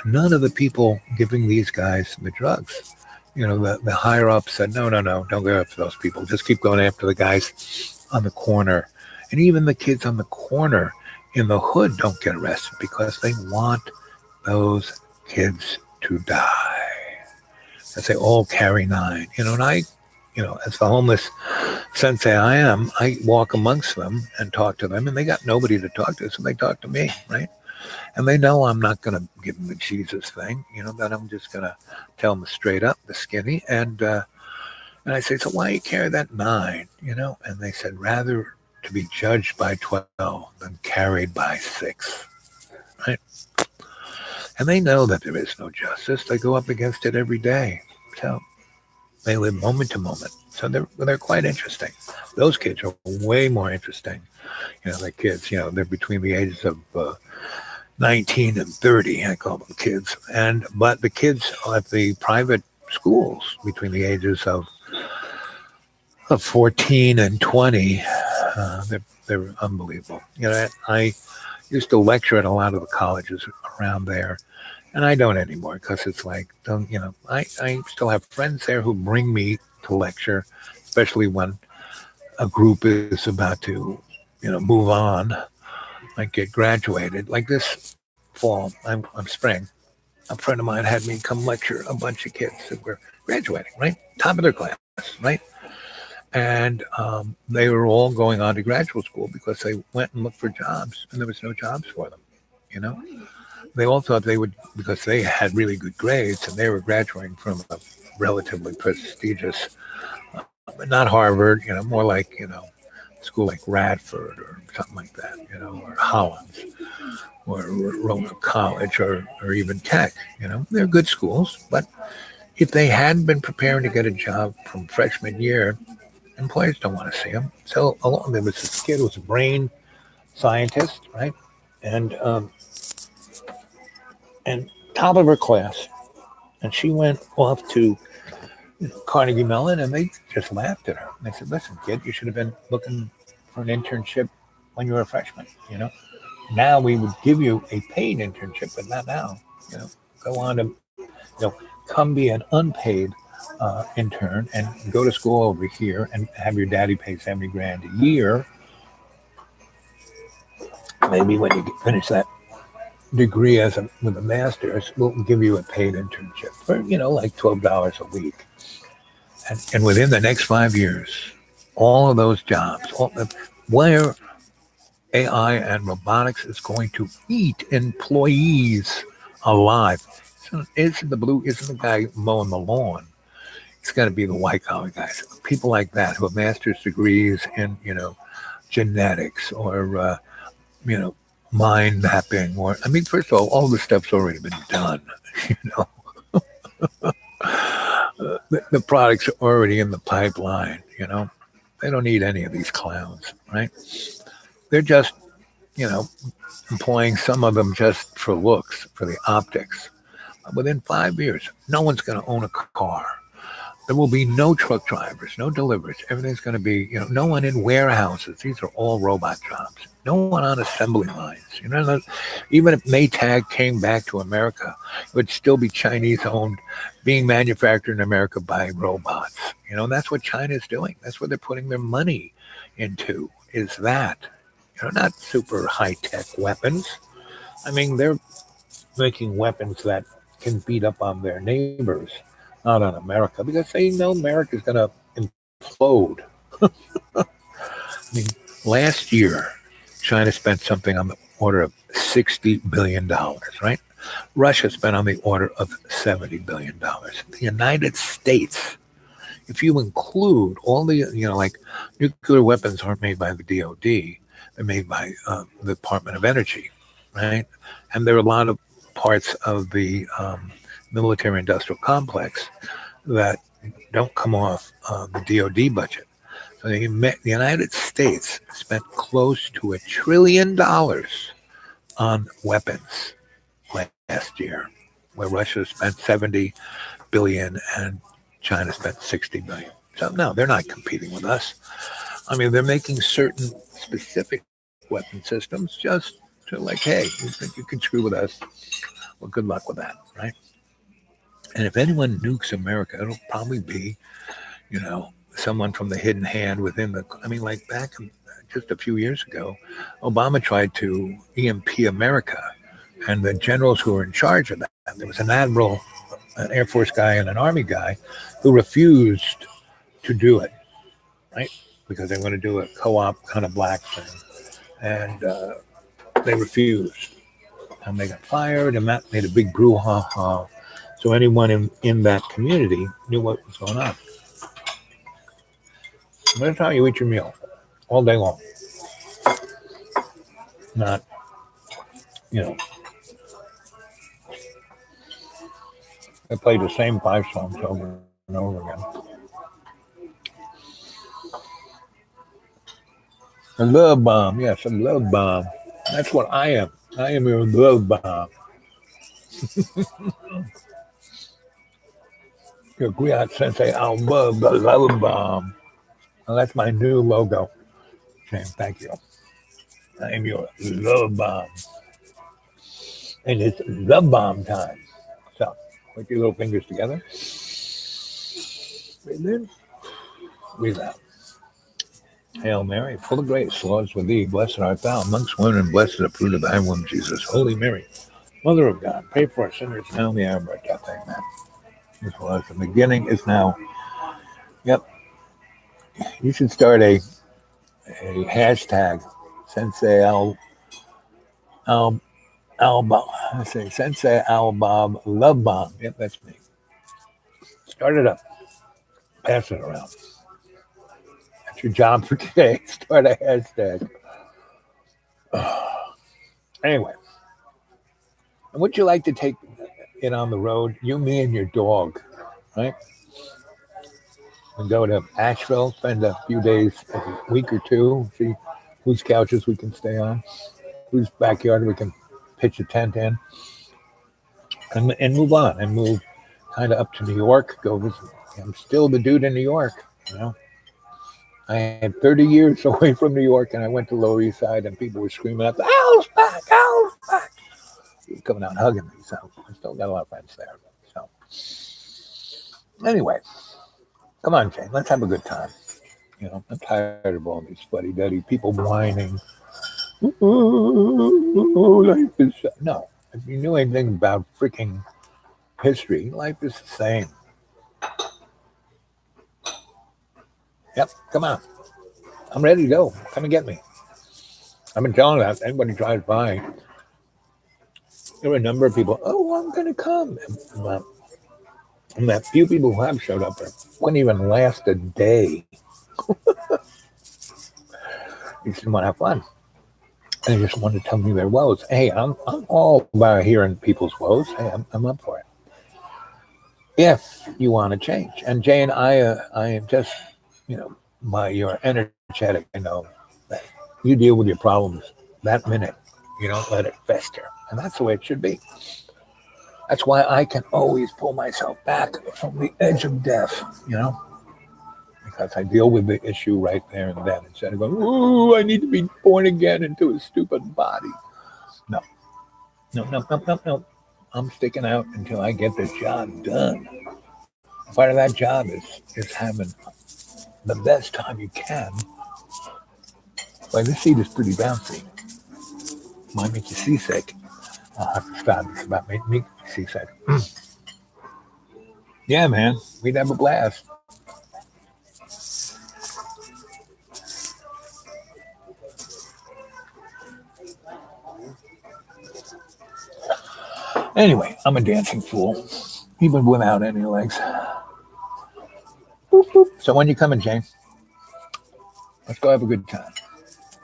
none of the people giving these guys the drugs, the higher up said, no, don't go after those people. Just keep going after the guys on the corner. And even the kids on the corner in the hood don't get arrested because they want those kids to die. As they all carry 9, and I, as the homeless sensei I am, I walk amongst them and talk to them, and they got nobody to talk to, so they talk to me, right? And they know I'm not going to give them the Jesus thing, that I'm just going to tell them straight up, the skinny. And I say, so why you carry that 9, And they said, rather to be judged by 12 than carried by 6, right? And they know that there is no justice. They go up against it every day. So they live moment to moment. So they're quite interesting. Those kids are way more interesting. The kids, they're between the ages of 19 and 30. I call them kids. But the kids at the private schools between the ages of 14 and 20, they're unbelievable. I used to lecture at a lot of the colleges around there. And I don't anymore because it's like, I still have friends there who bring me to lecture, especially when a group is about to, move on, like get graduated. Like this fall, I'm spring, a friend of mine had me come lecture a bunch of kids that were graduating, right? Top of their class, right? And they were all going on to graduate school because they went and looked for jobs and there was no jobs for them, They all thought they would, because they had really good grades and they were graduating from a relatively prestigious, but not Harvard, more like, school like Radford or something like that, or Hollins or Roanoke College or even Tech, they're good schools. But if they hadn't been preparing to get a job from freshman year, employers don't want to see them. So there was this kid who was a brain scientist, right? And top of her class. And she went off to Carnegie Mellon, and they just laughed at her. And they said, listen, kid, you should have been looking for an internship when you were a freshman, Now we would give you a paid internship, but not now, Go on to, come be an unpaid intern and go to school over here and have your daddy pay $70,000 a year. Maybe when you finish that degree with a master's, we'll give you a paid internship for like $12 a week, and within the next 5 years, all of those jobs, where AI and robotics is going to eat employees alive. So isn't the guy mowing the lawn? It's going to be the white collar guys, people like that who have master's degrees in genetics or mind mapping, first of all this stuff's already been done. The products are already in the pipeline. They don't need any of these clowns, right? They're just employing some of them just for looks, for the optics. Within 5 years, no one's going to own a car. There will be no truck drivers, no deliverers. Everything's going to be, no one in warehouses. These are all robot jobs. No one on assembly lines. Even if Maytag came back to America, it would still be Chinese owned, being manufactured in America by robots. That's what China's doing. That's what they're putting their money into, is that. Not super high-tech weapons. They're making weapons that can beat up on their neighbors, not on America, because they know America's going to implode. Last year, China spent something on the order of $60 billion, right? Russia spent on the order of $70 billion. The United States, if you include all the, like nuclear weapons aren't made by the DOD, they're made by the Department of Energy, right? And there are a lot of parts of the military-industrial complex that don't come off the DOD budget. So the United States spent close to $1 trillion on weapons last year, where Russia spent $70 billion and China spent $60 billion. So no, they're not competing with us. I mean, they're making certain specific weapon systems just to like, hey, you think you can screw with us? Well, good luck with that, right? And if anyone nukes America, it'll probably be, someone from the hidden hand within the. I mean, like just a few years ago, Obama tried to EMP America, and the generals who were in charge of that, there was an admiral, an Air Force guy, and an Army guy who refused to do it, right? Because they want to do a co-op kind of black thing, and they refused, and they got fired, and that made a big brouhaha. So anyone in that community knew what was going on. That's how you eat your meal, all day long. Not, I play the same 5 songs over and over again. A love bomb, yes, a love bomb. That's what I am. I am your love bomb. Your Griot Sensei, I love the love bomb. And that's my new logo. James, thank you. I am your love bomb. And it's love bomb time. So, put your little fingers together. Breathe in. Breathe out. Hail Mary, full of grace, the Lord is with thee. Blessed art thou amongst women, and blessed is the fruit of thy womb, Jesus. Holy Mary, Mother of God, pray for us sinners now in the hour of our death. Amen. As was the beginning, is now. Yep. You should start a hashtag, Sensei Sensei Albob Love Bomb. Yep, that's me. Start it up. Pass it around. That's your job for today. Start a hashtag. Anyway, would you like to take it on the road? You, me, and your dog, right? And go to Asheville, spend a few days, a week or two, see whose couches we can stay on, whose backyard we can pitch a tent in, and move on, and move kind of up to New York, go visit. I'm still the dude in New York, I had 30 years away from New York, and I went to Lower East Side, and people were screaming out, "Al's back! Al's back!" He was coming out and hugging me, so I still got a lot of friends there. So anyway, come on, Jane, let's have a good time. I'm tired of all these fuddy-duddy people whining. Oh, life is no. If you knew anything about freaking history, life is the same. Yep, come on. I'm ready to go. Come and get me. I've been telling that anybody drives by. There were a number of people, oh, I'm going to come. And that few people who have showed up wouldn't even last a day. You just want to have fun. They just want to tell me their woes. Hey, I'm all about hearing people's woes. Hey, I'm up for it. If you want to change. And Jane, I am just, you're energetic. I know that you deal with your problems that minute. You don't let it fester. And that's the way it should be. That's why I can always pull myself back from the edge of death, because I deal with the issue right there and then instead of going, ooh, I need to be born again into a stupid body. No. I'm sticking out until I get this job done. Part of that job is having the best time you can. Like, this seat is pretty bouncy. Might make you seasick. I'll have to stop. It's about making me seasick. Yeah, man. We'd have a blast. Anyway, I'm a dancing fool, even without any legs. Boop, boop. So when you coming, Jane? Let's go have a good time.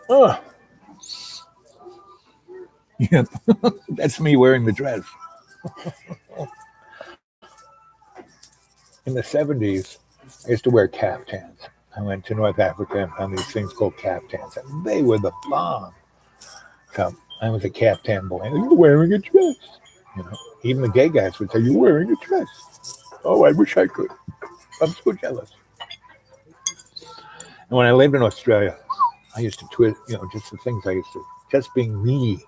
Oh. Yep, that's me wearing the dress. In the 70s, I used to wear caftans. I went to North Africa and found these things called caftans, and they were the bomb. So I was a caftan boy. You're wearing a dress. Even the gay guys would say, "You're wearing a dress." Oh, I wish I could. I'm so jealous. When I lived in Australia, I used to twist, just the things I used to, just being me,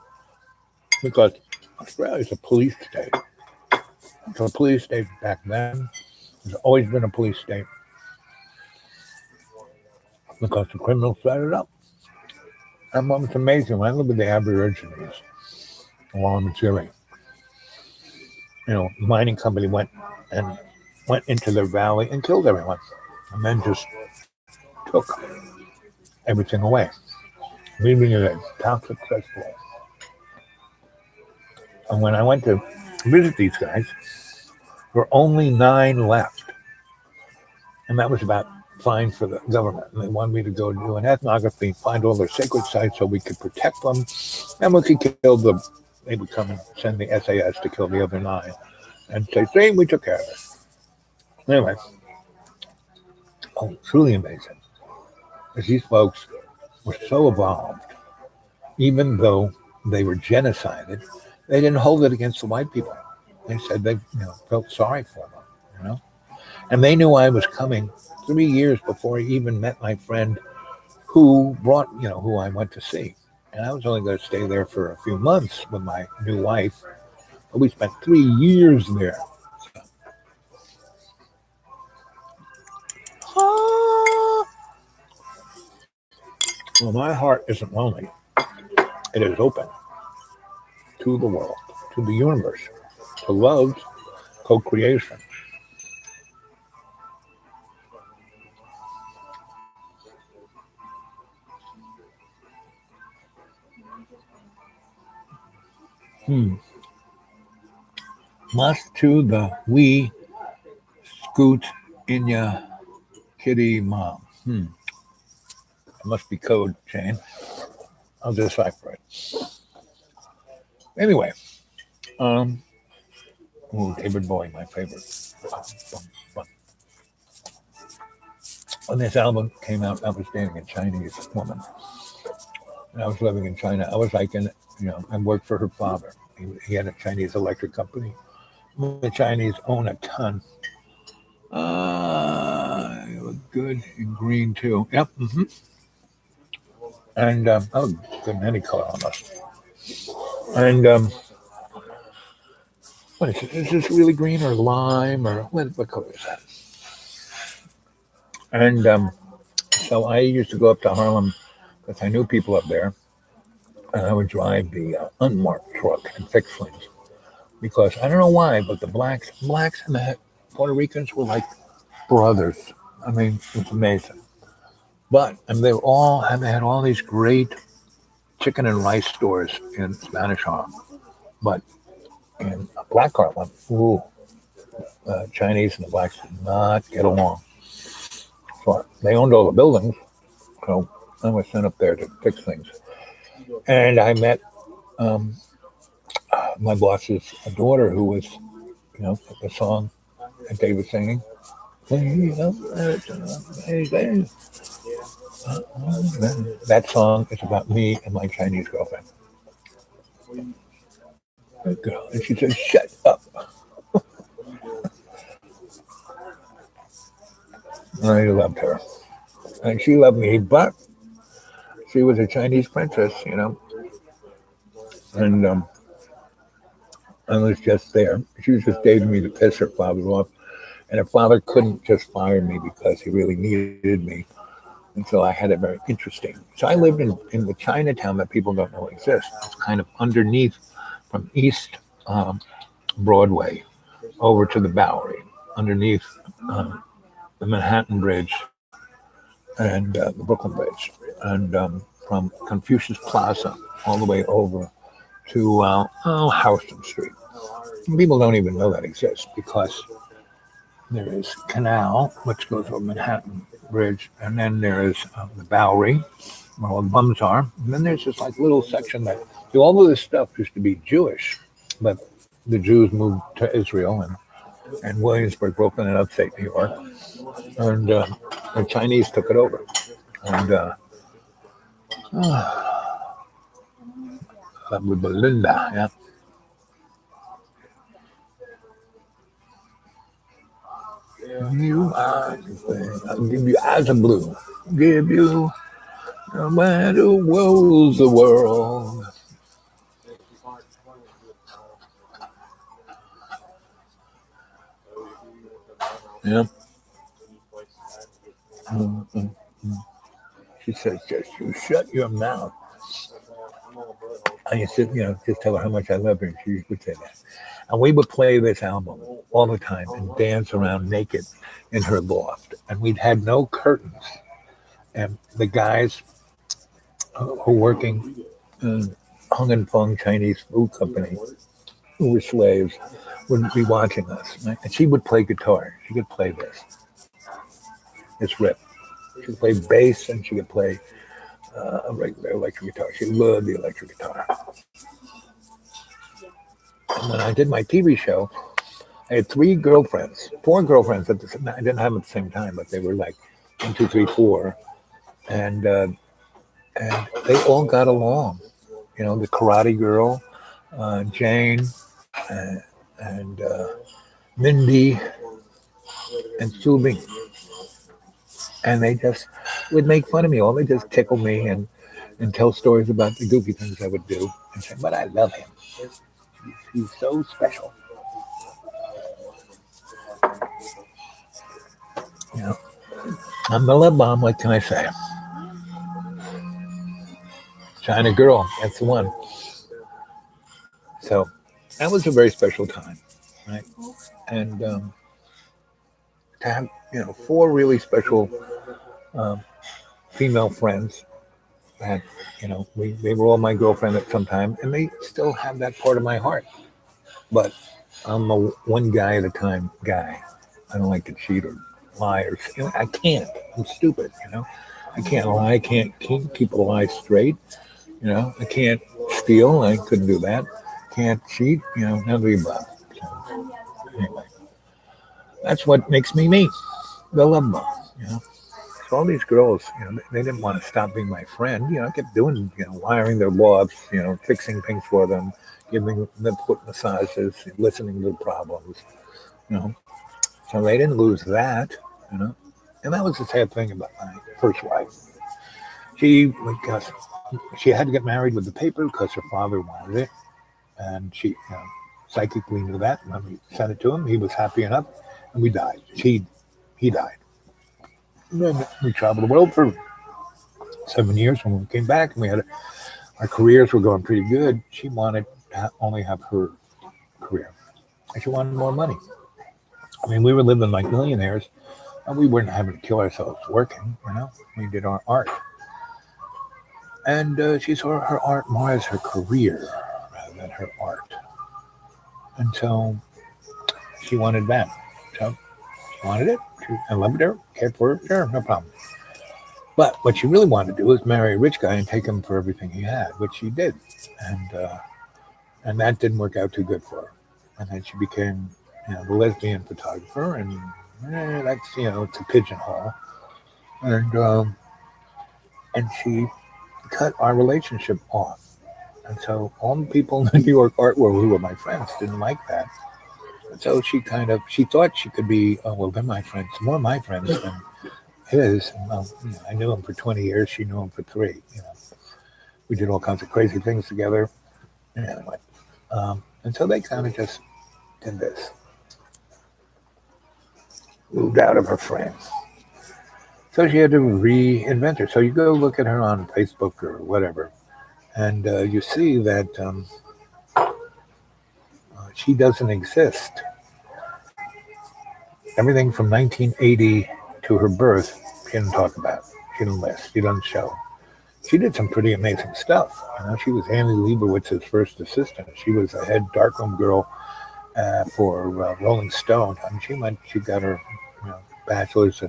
because Australia is a police state. It's a police state back then. It's always been a police state because the criminals set it up. And what was amazing, when I lived with the Aborigines along Missouri, the mining company went into their valley and killed everyone, and then just took everything away, leaving it a toxic cesspool. And when I went to visit these guys, there were only 9 left, and that was about fine for the government. And they wanted me to go do an ethnography, find all their sacred sites so we could protect them, and we could kill them. They would come and send the SAS to kill the other 9, and say, "See, we took care of it." Anyway, truly amazing. Because these folks were so evolved, even though they were genocided, they didn't hold it against the white people. They said they felt sorry for them, and they knew I was coming 3 years before I even met my friend who brought, who I went to see. And I was only going to stay there for a few months with my new wife, but we spent 3 years there. Well, my heart isn't lonely. It is open to the world, to the universe, to love's co-creation. Must to the wee scoot in ya kitty mom. It must be code, Jane. I'll decipher it. Anyway, David Bowie, my favorite. When this album came out, I was dating a Chinese woman. And I was living in China. I was like, I worked for her father. He had a Chinese electric company. The Chinese own a ton. It was good in green too. Yep. And good in any color almost. And what is it? Is this really green or lime or what color is that? And so I used to go up to Harlem because I knew people up there, and I would drive the unmarked truck and fix things. Because I don't know why, but the blacks and the Puerto Ricans were like brothers. I mean, it's amazing. But they had all these great chicken and rice stores in Spanish Harlem. But in Black Harlem, Chinese and the blacks did not get along. So they owned all the buildings. So I was sent up there to fix things. And I met my boss's daughter, who was, the song that they were singing. That song is about me and my Chinese girlfriend. Girl. And she said, "Shut up." I loved her. And she loved me, but she was a Chinese princess, And I was just there. She was just dating me to piss her father off. And her father couldn't just fire me because he really needed me. And so I had it very interesting. So I lived in the Chinatown that people don't know exists. It's kind of underneath from East Broadway over to the Bowery, underneath the Manhattan Bridge and the Brooklyn Bridge, and from Confucius Plaza all the way over to Houston Street. People don't even know that exists because there is Canal, which goes over Manhattan Bridge, and then there is the Bowery, where all the bums are. And then there's this like little section that all of this stuff used to be Jewish, but the Jews moved to Israel and Williamsburg, Brooklyn, and upstate New York, and the Chinese took it over. And with Belinda, yeah. I'll give you eyes of blue. give you no matter woes the world. Yeah. Mm, mm, mm. She says, just you shut your mouth. I used to, just tell her how much I love her, and she would say that. And we would play this album all the time and dance around naked in her loft. And we'd had no curtains. And the guys who were working in Hung and Fung Chinese food company, who were slaves, would be watching us. Right? And she would play guitar. She could play this riff. She could play bass and she could play a regular electric guitar. She loved the electric guitar. And when I did my TV show, I had four girlfriends at the same. I didn't have them at the same time, but they were like 1, 2, 3, 4, and they all got along. The karate girl, Jane, uh, and Mindy, and Subing, and they just would make fun of me. All they just tickle me and tell stories about the goofy things I would do, and say, "But I love him. He's so special." You know, I'm the love bomb. What can I say? China girl, that's the one. So that was a very special time, right? And to have four really special um, female friends that they were all my girlfriend at some time, and they still have that part of my heart. But I'm a one guy at a time guy. I don't like to cheat or lie or I can't. I'm stupid. I can't lie. I can't keep a lie straight. I can't steal. I couldn't do that. Can't cheat. None of the above. So, anyway, that's what makes me me. The love bomb. So all these girls, they didn't want to stop being my friend. I kept doing, wiring their lofts, fixing things for them, giving them foot massages, listening to the problems, you know. So they didn't lose that, you know. And that was the sad thing about my first wife. Because she had to get married with the paper because her father wanted it, and she psychically knew that. And when we sent it to him, he was happy enough, and we died. He died. And then we traveled the world for 7 years. When we came back, and our careers were going pretty good. She wanted to only have her career, and she wanted more money. I mean, we were living like millionaires, and we weren't having to kill ourselves working. We did our art, and she saw her art more as her career rather than her art, and so she wanted that. So she wanted it. I loved her, cared for her, sure, no problem. But what she really wanted to do was marry a rich guy and take him for everything he had, which she did, and that didn't work out too good for her. And then she became, the lesbian photographer, and that's it's a pigeonhole, and she cut our relationship off. And so all the people in the New York art world who were my friends didn't like that. And so she thought she could be, oh, well, they're my friends, more my friends than his. And, well, I knew him for 20 years. She knew him for 3. We did all kinds of crazy things together. Anyway, and so they kind of just did this. Moved out of her frame. So she had to reinvent her. So you go look at her on Facebook or whatever, and you see that she doesn't exist. Everything from 1980 to her birth, she didn't talk about. She didn't list. She doesn't show. She did some pretty amazing stuff. She was Annie Leibovitz's first assistant. She was a head darkroom girl for Rolling Stone. She got her bachelor's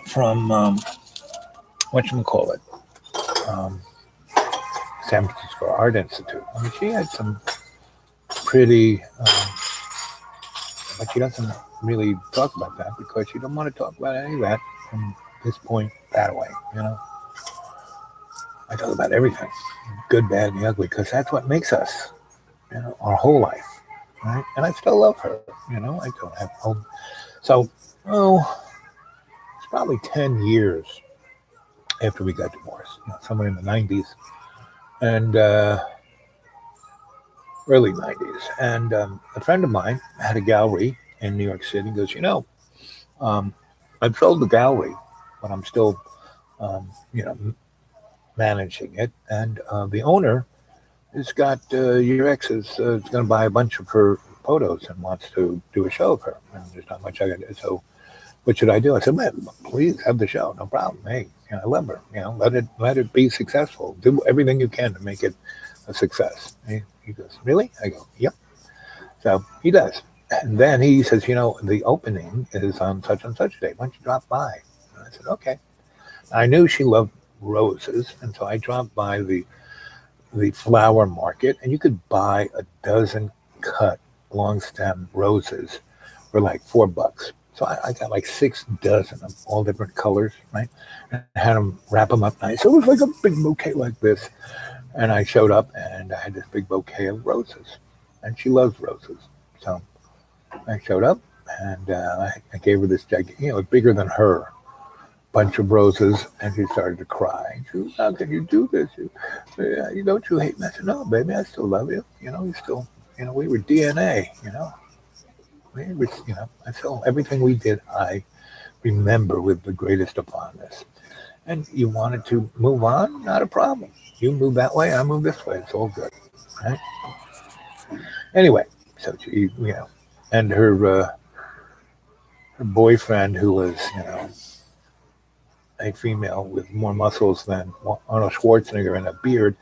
from whatchamacallit, San Francisco Art Institute. She had some pretty, but she doesn't really talk about that because she don't want to talk about any of that from this point that way. I talk about everything, good, bad, and the ugly, because that's what makes us, our whole life, right? And I still love her, I don't have home. So, probably 10 years after we got divorced, somewhere in the 90s and early 90s. And a friend of mine had a gallery in New York City. He goes, um, I've sold the gallery, but I'm still, you know, managing it. And the owner has got your ex is going to buy a bunch of her photos and wants to do a show of her. And there's not much I can do. So what should I do? I said, man, please have the show. No problem. Hey, I love her. Let it be successful. Do everything you can to make it a success. He goes, really? I go, yep. So he does. And then he says, the opening is on such and such a day. Why don't you drop by? And I said, okay. I knew she loved roses, and so I dropped by the flower market, and you could buy a dozen cut long stem roses for like $4. So I got like 6 dozen of all different colors, right? And I had them wrap them up nice. So it was like a big bouquet like this. And I showed up and I had this big bouquet of roses. And she loves roses. So I showed up and I gave her this gigantic, bigger than her, bunch of roses. And she started to cry. She goes, how can you do this? Don't you hate me? I said, no, baby, I still love you. You still, we were DNA, I feel everything we did, I remember with the greatest of fondness. And you wanted to move on, not a problem. You move that way, I move this way. It's all good, right? Anyway, so she, and her boyfriend, who was, a female with more muscles than Arnold Schwarzenegger and a beard,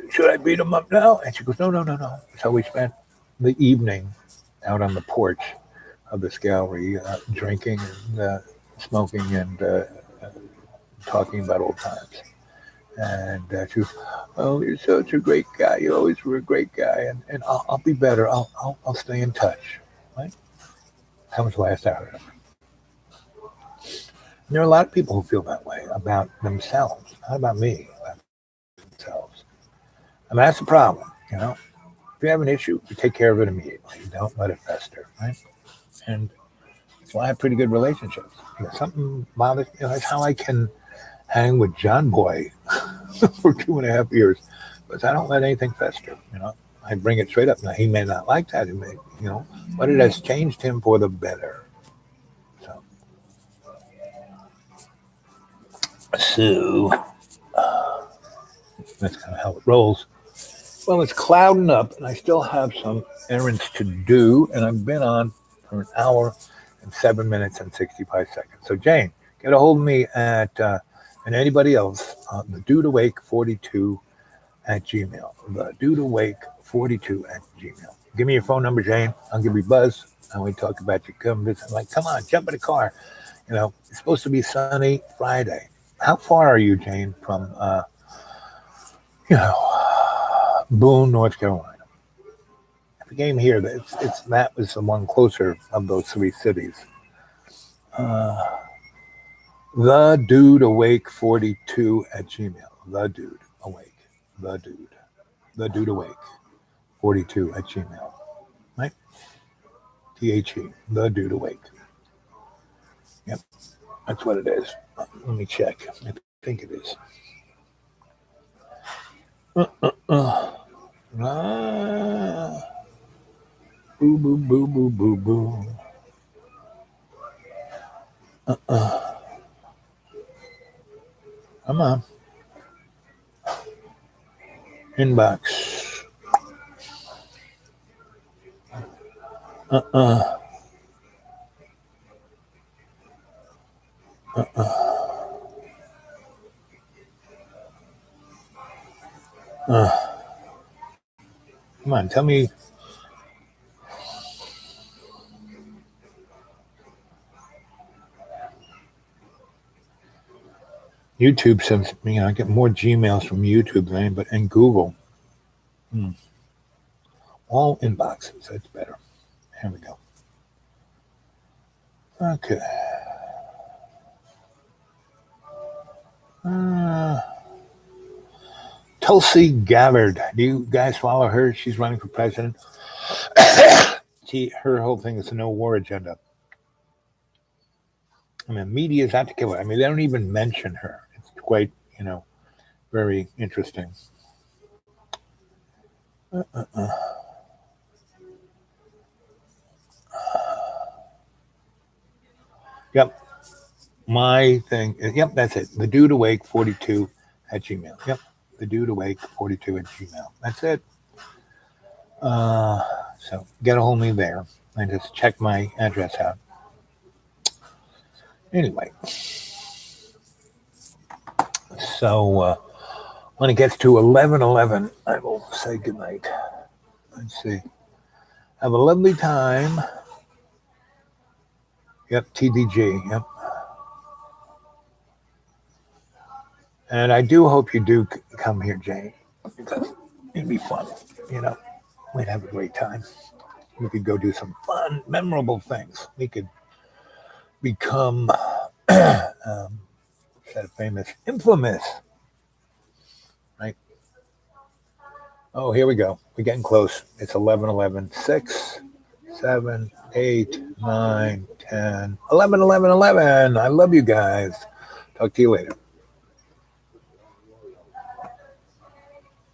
should I beat him up now? And she goes, no. So we spent the evening out on the porch of this gallery, drinking and smoking and talking about old times. And she was, oh, you're such a great guy. You always were a great guy, and I'll be better. I'll stay in touch. Right? That was the last I heard of her. And there are a lot of people who feel that way about themselves, not about me, about themselves. And that's the problem, If you have an issue, you take care of it immediately. You don't let it fester, right? And that's why I have pretty good relationships. Something bothers me. That's how I can hang with John Boy for 2.5 years, because I don't let anything fester. I bring it straight up. Now he may not like that, but it has changed him for the better. So that's kind of how it rolls. Well, it's clouding up, and I still have some errands to do, and I've been on for an hour and 7 minutes and 65 seconds. So, Jane, get a hold of me at, and anybody else, the Dude Awake 42 at Gmail. The Dude Awake 42 at Gmail. Give me your phone number, Jane. I'll give you a buzz, and we talk about you. Come visit. Like, come on, jump in the car. It's supposed to be sunny Friday. How far are you, Jane, from, Boone, North Carolina? If you came here, that was the one closer of those 3 cities. The Dude Awake 42 at Gmail. The Dude Awake. The Dude Awake 42 at Gmail. Right? THE. The Dude Awake. Yep. That's what it is. Let me check. I think it is. Boo, boo, boo, boo, boo, boo. Come on. Inbox. Come on, tell me. YouTube sends me, I get more Gmails from YouTube than anybody, and Google. All inboxes, that's better. Here we go. Okay. Tulsi Gabbard. Do you guys follow her? She's running for president. Her whole thing is a no war agenda. I mean, media's out to kill her. I mean, they don't even mention her. It's quite, very interesting. Yep. My thing is, yep, that's it. The dude awake 42 at Gmail. Yep. The dude awake 42 at Gmail. That's it. So get a hold of me there and just check my address out. Anyway, so when it gets to 11:11, I will say goodnight. Let's see. Have a lovely time. Yep, TDG. Yep. And I do hope you do come here, Jane, because it'd be fun. We'd have a great time. We could go do some fun, memorable things. We could become that famous, infamous, right? Oh, here we go. We're getting close. It's 11:11. 6, 7, 8, 9, 10, 11, 11, 11. I love you guys. Talk to you later.